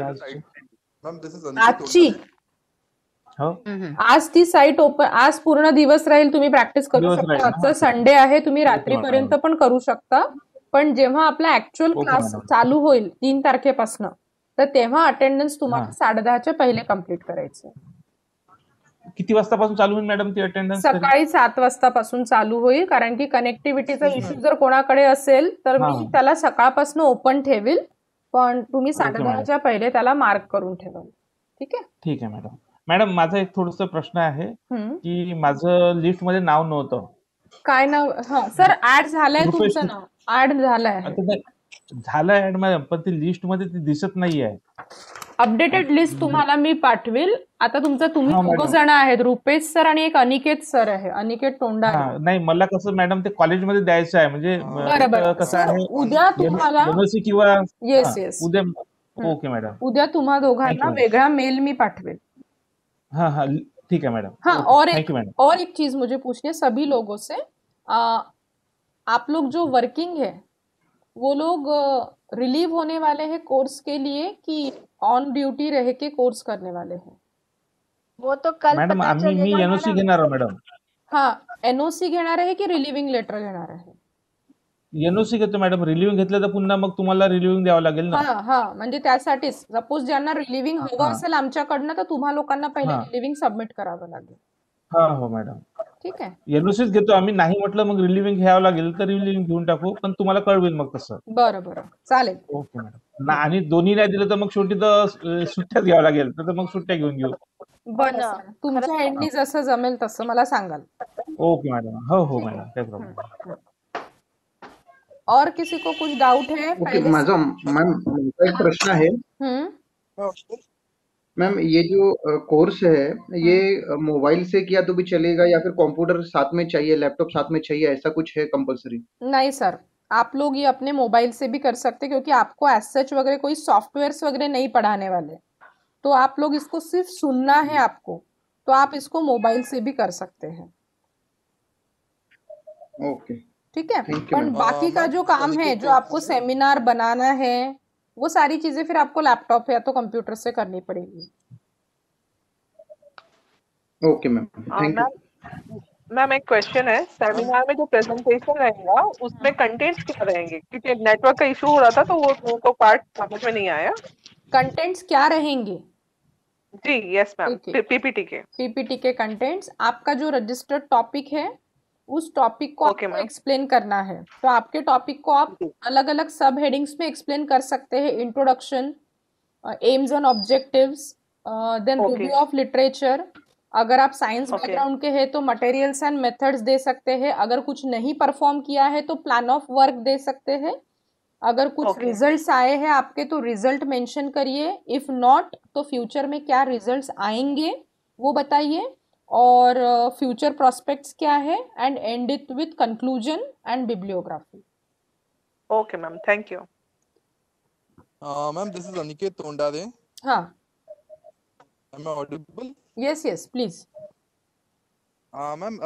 Speaker 1: आजची?
Speaker 21: हो,
Speaker 1: आज ती साइट ओपन, आज पूर्ण दिवस राहील, तुम्ही प्रॅक्टिस करू शकता। आजचा संडे आहे, तुम्ही रात्रीपर्यंत पण करू शकता, पण जेव्हा आपला ऍक्च्युअल क्लास चालू होईल 3 तारखेपासून, तर तेव्हा अटेंडन्स तुम्हाला 10:30च्या पहिले कंप्लीट करायचं।
Speaker 21: किती वाजतापासून चालू होईल मॅडम ती अटेंडन्स?
Speaker 1: सकाळी 7 वाजतापासून चालू होईल, कारण की कनेक्टिव्हिटीचा इश्यू जर कोणाकडे असेल तर मी त्याला सकाळपासून ओपन ठेवील, पण तुम्ही 10:30च्या पहिले त्याला मार्क करून ठेवाल। ठीक आहे?
Speaker 21: ठीक आहे मॅडम। मॅडम माझा एक थोडासा प्रश्न आहे की माझं लिस्ट मध्ये नाव नव्हतं।
Speaker 1: काय नाव? हा सर, ऍड झालंय तुमचं नाव, ऍड झालंय
Speaker 21: ऍड मॅडम, पण ती लिस्ट मध्ये ती दिसत नाहीये।
Speaker 1: अपडेटेड लिस्ट तुम्हाला मी पाठवेल। आता तुम्ही 2 जण आहेत, रुपेश सर आणि एक अनिकेत सर आहे, अनिकेत तोंडारे।
Speaker 21: नाही, मला कसं मॅडम ते कॉलेजमध्ये द्यायचं आहे, म्हणजे कसं आहे
Speaker 1: उद्या तुम्हाला
Speaker 21: किंवा
Speaker 1: येस
Speaker 21: उद्या। ओके मॅडम,
Speaker 1: उद्या तुम्हा दोघांना वेगळा मेल मी पाठवेल।
Speaker 21: हाँ ठीक है मैडम।
Speaker 1: हाँ, और एक चीज मुझे पूछनी है सभी लोगों से, आप लोग जो वर्किंग है वो लोग रिलीव होने वाले हैं कोर्स के लिए कि ऑन ड्यूटी रह के कोर्स करने वाले हैं?
Speaker 16: वो तो कल
Speaker 21: मैडम मी एनओसी घेणार आहे मॅडम।
Speaker 1: हाँ, एनओसी घेणार आहे की रिलीविंग लेटर घेणार आहे?
Speaker 21: एनओसी घेतो मॅडम, रिलीविंग घेतलं तर पुन्हा मग तुम्हाला रिलीविंग द्यावं लागेल ना?
Speaker 1: हा, म्हणजे त्यासाठीच सपोज ज्यांना रिलीविंग हवं असेल आमच्याकडनं, तर तुम्हा लोकांना पहिले रिलीविंग सबमिट करावं लागेल।
Speaker 21: हो मॅडम,
Speaker 1: ठीक आहे।
Speaker 21: एनओसीच घेतो आम्ही, नाही म्हटलं मग रिलीविंग घ्यावं लागेल तर रिलीविंग घेऊन टाकू, पण तुम्हाला कळवेल मग तसं।
Speaker 1: बरं चालेल।
Speaker 21: Okay madam. आणि दोन्ही नाही दिलं तर मग शेवटी तर सुट्ट्याच घ्यावं लागेल, तर मग सुट्ट्या घेऊन घेऊ।
Speaker 1: बरं, तुमच्या एंडनी जसं जमेल तसं मला सांगाल।
Speaker 21: ओके मॅडम, हो मॅडम, काही प्रॉब्लेम।
Speaker 1: और किसी को कुछ डाउट है?
Speaker 22: ओके, माझा एक प्रश्न है मैम, ये जो कोर्स है ये मोबाइल से किया तो भी चलेगा या फिर कंप्यूटर साथ में चाहिए, लैपटॉप साथ में चाहिए, ऐसा कुछ है कंपलसरी?
Speaker 1: नहीं सर, आप लोग ये अपने मोबाइल से भी कर सकते, क्योंकि आपको एज सच वगैरह कोई सॉफ्टवेयर्स वगैरह नहीं पढ़ाने वाले, तो आप लोग इसको सिर्फ सुनना है आपको, तो आप इसको मोबाइल से भी कर सकते हैं।
Speaker 22: ओके,
Speaker 1: ठीक है। पर बाकी का जो काम है, जो आपको सेमिनार बनाना है, वो सारी चीजें फिर आपको लैपटॉप या तो कंप्यूटर से करनी पड़ेगी।
Speaker 22: Okay ma'am, thank you.
Speaker 2: Ma'am एक क्वेश्चन है, सेमिनार में जो प्रेजेंटेशन रहेगा उसमें कंटेंट्स क्या रहेंगे? क्योंकि नेटवर्क का इशू हो रहा था तो वो उनको पार्ट समझ में नहीं आया।
Speaker 1: कंटेंट्स क्या रहेंगे?
Speaker 2: जी यस मैम, पीपीटी के
Speaker 1: कंटेंट्स, आपका जो रजिस्टर्ड टॉपिक है उस टॉपिक को आपको एक्सप्लेन करना है। तो आपके टॉपिक को आप अलग अलग सब हेडिंग्स में एक्सप्लेन कर सकते हैं। Introduction, aims and objectives, then review of literature. अगर आप साइंस बैकग्राउंड के हैं तो मटेरियल्स एंड मेथड्स दे सकते हैं। अगर कुछ नहीं परफॉर्म किया है तो प्लान ऑफ वर्क दे सकते हैं। अगर कुछ रिजल्ट्स आए हैं आपके तो रिजल्ट मेंशन करिए। इफ नॉट तो फ्यूचर में क्या रिजल्ट्स आएंगे वो बताइए, और फ्यूचर प्रोस्पेक्ट्स क्या है, and and it with conclusion and bibliography.
Speaker 2: Okay ma'am, thank you.
Speaker 13: Ma'am this is Aniket Tondare.
Speaker 1: हाँ,
Speaker 13: am I audible?
Speaker 1: Yes please.
Speaker 13: Ma'am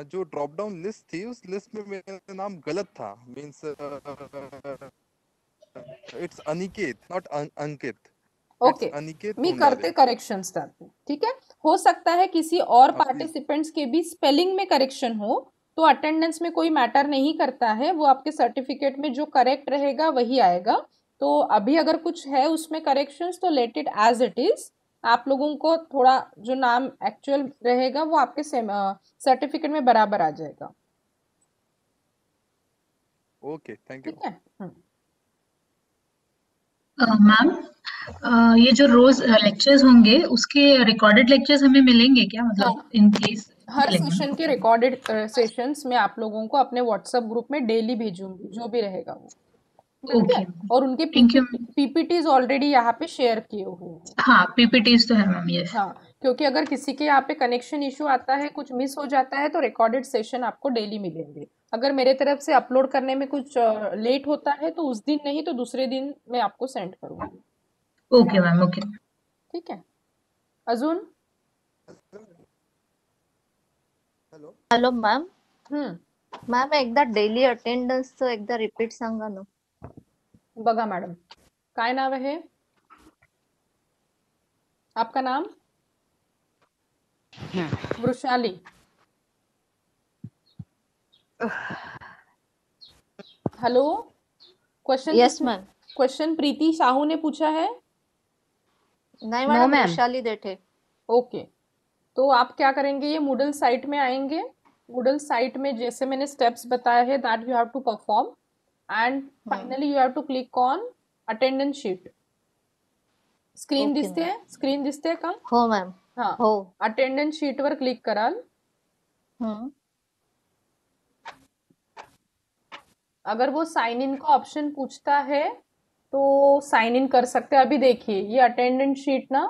Speaker 13: जो ड्रॉप डाउन लिस्ट थी उस लिस्ट में मेरा नाम गलत था, means it's Aniket not Ankit.
Speaker 1: Okay, मी करते करेक्शंस त्यात, ठीक है। हो सकता है किसी और पार्टिसिपेंट्स के भी स्पेलिंग में करेक्शन हो, तो अटेंडेंस में कोई मैटर नहीं करता है, वो आपके सर्टिफिकेट में जो करेक्ट रहेगा वही आएगा। तो अभी अगर कुछ है उसमें करेक्शंस तो let it as it is. आप लोगों को थोड़ा जो नाम एक्चुअल रहेगा वो आपके सर्टिफिकेट में बराबर आ जाएगा।
Speaker 13: Okay, thank you.
Speaker 1: ठीक है
Speaker 6: मैम, ये जो रोज लेक्चर्स होंगे उसके रिकॉर्डेड लेक्चर्स हमें मिलेंगे क्या, मतलब इन केस
Speaker 1: हर सेशन के रिकॉर्डेड सेशंस में आप लोगों को अपने व्हाट्सएप ग्रुप में डेली भेजूंगी, जो भी रहेगा वो, ठीक है। और उनके पीपीटीज ऑलरेडी यहाँ पे शेयर किए हुए हैं।
Speaker 6: हाँ, पीपीटीज तो है मैम, यस।
Speaker 1: हाँ, क्योंकि अगर किसी के यहाँ पे कनेक्शन इशू आता है, कुछ मिस हो जाता है, तो रिकॉर्डेड सेशन आपको डेली मिलेंगे। अगर मेरे तरफ से अपलोड करने में कुछ लेट होता है तो उस दिन नहीं तो दूसरे दिन मैं आपको सेंड करूंगी।
Speaker 6: Okay ma'am, okay.
Speaker 1: ठीक है, अजून?
Speaker 16: Hello ma'am. मॅम एकदा डेली अटेंडन्सचं एकदा रिपीट सांगा ना.
Speaker 1: बघा मॅडम, काय नाव आहे आपका? नाम Vrushali. Hello, question?
Speaker 16: Yes ma'am.
Speaker 1: Question Preeti Sahu ने पूछा है?
Speaker 16: नहीं मैडम, वृषाली देठे।
Speaker 1: ओके, तो आप क्या करेंगे, ये मूडल साइट में आएंगे। मूडल साइट में जैसे मैंने स्टेप्स बताए हैं that you have to perform and finally you have to click on attendance sheet. Screen दिसते आहे? स्क्रीन दिसते का?
Speaker 16: हो मॅम.
Speaker 1: हाँ,
Speaker 16: हो.
Speaker 1: अटेंडेंस शीट वर क्लिक कराल। अगर वो साइन इन का ऑप्शन पूछता है तो साइन इन कर सकते हैं। अभी देखिए ये अटेंडेंस शीट ना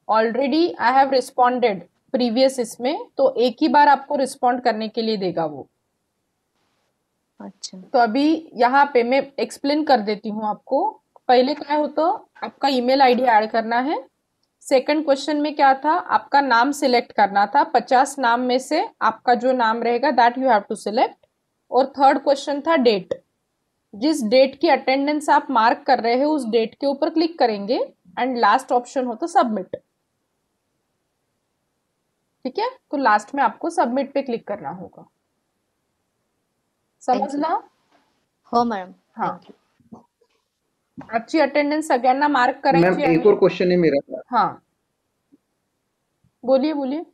Speaker 1: already I have responded previous इसमें, तो एक ही बार आपको रिस्पॉन्ड करने के लिए देगा वो।
Speaker 16: अच्छा,
Speaker 1: तो अभी यहाँ पे मैं एक्सप्लेन कर देती हूँ आपको। पहले क्या होता, आपका ईमेल आईडी ऐड करना है। सेकंड क्वेश्चन में क्या था, आपका नाम सिलेक्ट करना था। 50 नाम में से आपका जो नाम रहेगा that you have to select. और थर्ड क्वेश्चन था डेट। जिस डेट की अटेंडेंस आप मार्क कर रहे हैं उस डेट के ऊपर क्लिक करेंगे एंड लास्ट ऑप्शन होता सबमिट। ठीक है, तो लास्ट में आपको सबमिट पे क्लिक करना होगा। समझला?
Speaker 16: हो मॅडम।
Speaker 1: हाँ, आपकी अटेंडेंस सगळ्यांना मार्क करायची
Speaker 22: मैम
Speaker 1: आहे।
Speaker 22: एक और क्वेश्चन है मेरा।
Speaker 1: हाँ, बोलिए बोलिए।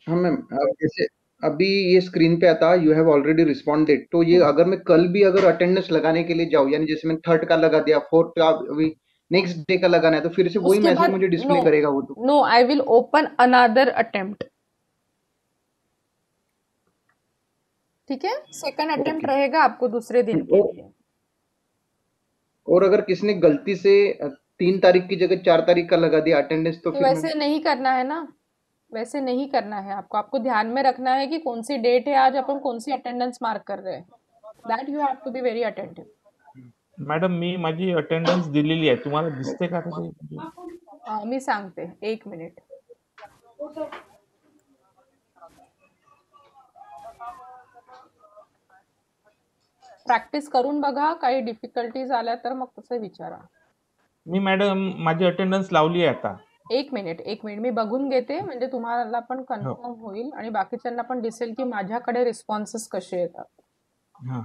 Speaker 22: हाँ मैम, जैसे अभी ये स्क्रीन पे आता यू हैव ऑलरेडी रिस्पॉन्डेड, तो ये अगर मैं कल भी अगर अटेंडेंस लगाने के लिए जाऊँ, यानी जैसे मैंने 3rd का लगा दिया, 4th का, अभी नेक्स्ट डे का लगाना है, तो फिर से वही मैसेज मुझे डिस्प्ले करेगा वो? तो
Speaker 1: no, I will open another attempt. ठीक है, सेकंड अटेम्प्ट रहेगा आपको दूसरे दिन के लिए।
Speaker 22: और अगर किसने गलती से 3 तारीख की जगह 4 तारीख का लगा दिया अटेंडेंस, तो फिर
Speaker 1: वैसे नहीं करना है ना, वैसे नहीं करना है आपको। आपको ध्यान में रखना है कि कौन सी डेट है आज, अपन कौन सी अटेंडेंस मार्क कर रहे हैं। That you have to be very attentive.
Speaker 21: Madam मी माझी अटेंडन्स दिलेली आहे, तुम्हाला दिसते का तसे?
Speaker 1: मी सांगते, 1 मिनिट। प्रॅक्टिस करून बघा, काही डिफिकल्टीज आल्या तर मग तसं विचारा।
Speaker 21: मी मॅडम माझी अटेंडन्स लावली आहे आता।
Speaker 1: 1 मिनिट मी बघून घेते, म्हणजे तुम्हाला पण कन्फर्म होईल आणि बाकीच्यांना पण दिसेल की माझ्याकडे रिस्पॉन्सेस कसे येतात।
Speaker 21: हां,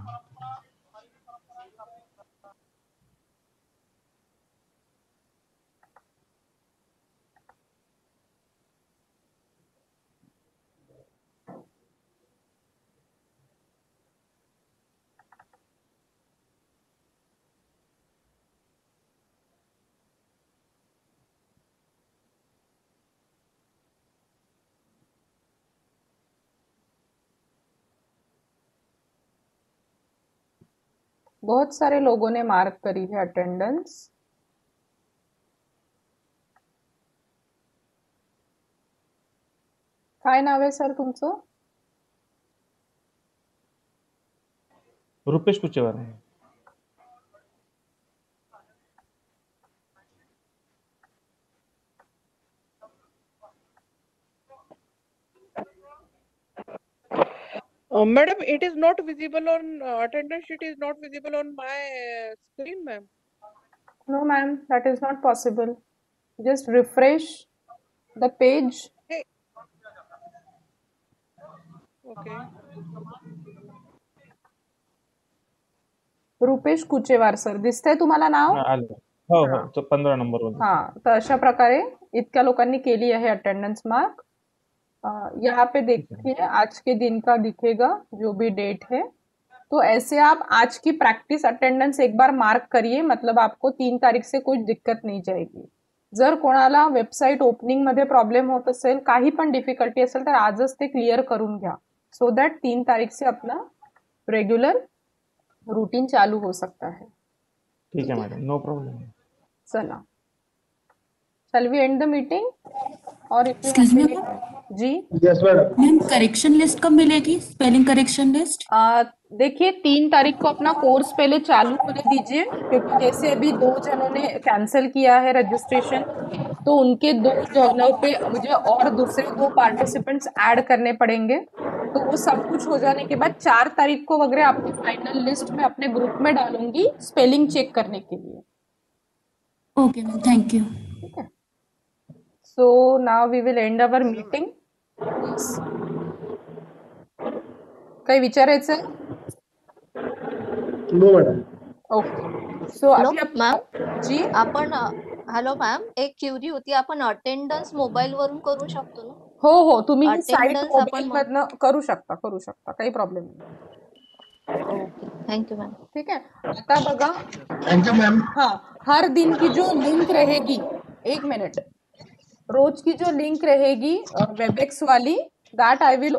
Speaker 1: बहुत सारे लोगों ने मार्क करी है अटेंडेंस। काय नाव आहे सर तुमचं?
Speaker 21: रुपेश कुचेवर आहे।
Speaker 2: Madam, it is not visible on attendance sheet is not visible on my screen, ma'am.
Speaker 1: No, ma'am, that is not possible. Just refresh the page.
Speaker 2: Hey. Okay.
Speaker 1: Rupesh Kuchewar sir दिसतंय तुम्हाला नाव?
Speaker 21: हो हो, तो 15 नंबरवर।
Speaker 1: हाँ, तर अशा प्रकारे इतक्या लोकांनी केली आहे अटेंडेंस मार्क। यहाँ पे देखिए आज के दिन का दिखेगा जो भी डेट है। तो ऐसे आप आज की प्रैक्टिस अटेंडेंस एक बार मार्क करिए, मतलब आपको 3 तारीख से कोई दिक्कत नहीं जाएगी। जर कोणाला वेबसाईट ओपनिंग मध्ये प्रॉब्लेम होत असेल, काही पण डिफिकल्टी असेल, तर आजच ते क्लिअर करून घ्या, सो दैट 3 तारीख से अपना रेगुलर रूटीन चालू हो सकता है.
Speaker 21: ठीक है मैडम, नो प्रॉब्लम.
Speaker 1: चला, shall we end the meeting or if you
Speaker 5: Excuse
Speaker 1: have
Speaker 5: me,
Speaker 1: any...
Speaker 5: ma'am?
Speaker 1: जी
Speaker 12: Yes, madam.
Speaker 5: Ma'am correction list कब मिलेगी, स्पेलिंग करेक्शन लिस्ट?
Speaker 1: देखिए 3 तारीख को अपना कोर्स पहले चालू होने दीजिए, क्योंकि जैसे अभी 2 जनों ने कैंसिल किया है रजिस्ट्रेशन, तो उनके 2 जगहों पे मुझे और दूसरे 2 पार्टिसिपेंट्स ऐड करने पड़ेंगे. तो वो सब कुछ हो जाने के बाद 4 तारीख को वगैरह आपकी फाइनल लिस्ट में अपने ग्रुप में डालूंगी स्पेलिंग चेक करने के लिए.
Speaker 5: Okay ma'am, thank you.
Speaker 1: ठीक है. So now we will end our meeting. काही विचारायचं?
Speaker 12: No madam.
Speaker 1: ओके. सो अभी
Speaker 16: मॅम
Speaker 1: जी
Speaker 16: आपण हॅलो मॅम, एक क्युरी होती, आपण अटेंडन्स मोबाईल वरून करू शकतो ना?
Speaker 1: हो, तुम्ही ही साईट
Speaker 16: Attendance
Speaker 1: मोबाईल
Speaker 16: आपण
Speaker 1: मधनं करू शकता, काही प्रॉब्लेम नाही.
Speaker 16: Okay, thank you ma'am.
Speaker 1: ठीक है. आता बघा,
Speaker 18: थैंक यू मैम.
Speaker 1: हाँ, हर दिन की जो लिंक रहेगी, 1 मिनट, रोज की जो लिंक रहेगी वेबएक्स वाली, that I will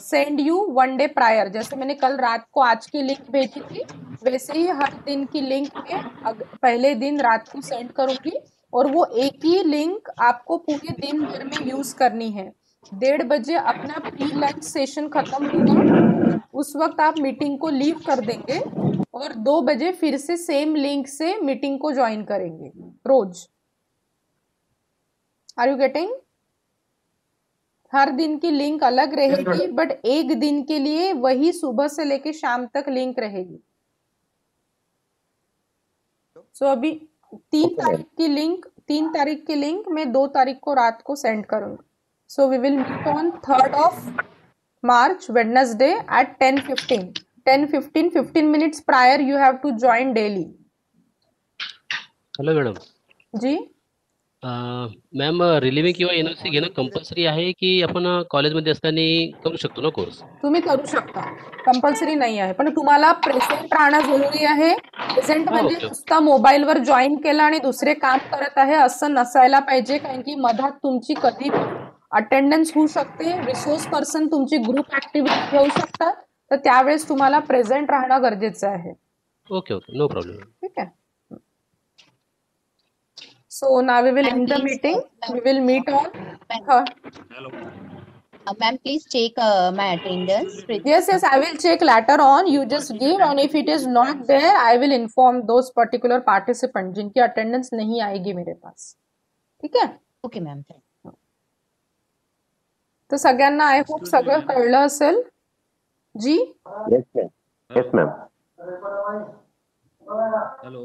Speaker 1: send you 1 day prior. जैसे मैंने कल रात को आज की लिंक भेजी थी, वैसे ही हर दिन की लिंक में पहले दिन रात को सेंड करूंगी, और वो एक ही लिंक आपको पूरे दिन भर में यूज करनी है. 1:30 बजे अपना प्री लंच सेशन खत्म होगा, उस वक्त आप मीटिंग को लीव कर देंगे और 2 बजे फिर से सेम लिंक से मीटिंग को ज्वाइन करेंगे रोज. Are you getting? हर दिन की लिंक अलग रहेगी, बट एक दिन के लिए वही सुबह से लेके शाम तक लिंक रहेगी. सो अभी 3 तारीख की लिंक मैं 2 तारीख को रात को सेंड करूंगी. So we will meet on 3rd of March Wednesday at 10:15. 15 minutes prior you have to join daily.
Speaker 8: Hello madam.
Speaker 1: जी
Speaker 8: मॅम, रिलिव्हिंग किंवा एनओसी घेणं कंपल्सरी आहे की आपण कॉलेजमध्ये असताना करू शकतो ना कोर्स?
Speaker 1: तुम्ही करू शकता, कंपल्सरी नाही आहे, पण तुम्हाला प्रेझेंट राहणं जरुरी आहे. प्रेझेंट म्हणजे नुसता मोबाईलवर जॉईन केलं आणि दुसरे काम करत आहे असं नसायला पाहिजे, कारण की मधात तुमची कधी अटेंडन्स होऊ शकते, रिसोर्स पर्सन तुमची ग्रुप ऍक्टिव्हिटी घेऊ शकतात, तर त्यावेळेस तुम्हाला प्रेझेंट राहणं गरजेचं आहे.
Speaker 8: Okay, no problem.
Speaker 1: ठीक आहे. So now we will end the meeting. We will meet on.
Speaker 8: Hello.
Speaker 23: Ma'am, please check my attendance.
Speaker 1: Yes, I will check later on. You just give, and if it is not there, I will inform those particular participants जिनकी attendance नहीं आएगी मेरे पास. ठीक है?
Speaker 23: Okay, ma'am.
Speaker 1: तो सगळ्यांना I hope सगळं कळलं असेल. जी?
Speaker 9: Yes, ma'am. Yes, ma'am.
Speaker 14: Hello.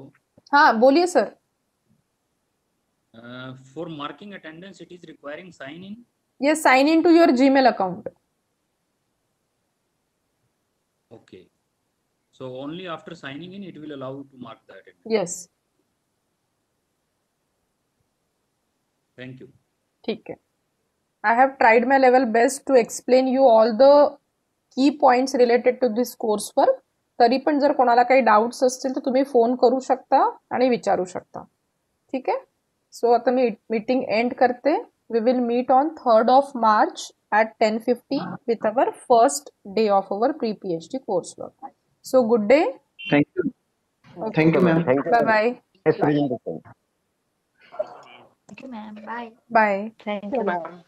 Speaker 1: हाँ, बोलिए sir.
Speaker 14: For marking attendance, it is requiring sign in.
Speaker 1: Yes, sign in to your Gmail account.
Speaker 14: Okay. So only after signing in, it will allow you to mark the attendance.
Speaker 1: Yes.
Speaker 14: Thank you.
Speaker 1: ठीक है. I have tried my level best to explain you all the key points related to this coursework. तरी पण जर कोणाला काही doubts असतील तर तुम्ही फोन करू शकता आणि विचारू शकता. ठीक आहे. सो आता मी मीटिंग एंड करते. We will meet on 3rd of March at 10:50 with our first day of our pre-PhD coursework. So good day.
Speaker 22: Thank you.
Speaker 1: Okay.
Speaker 22: Thank you, ma'am.
Speaker 1: Bye bye.
Speaker 9: Yes, presentation.
Speaker 16: Thank you ma'am. Bye.
Speaker 1: Bye.
Speaker 16: Thank you ma'am.
Speaker 2: ma'am.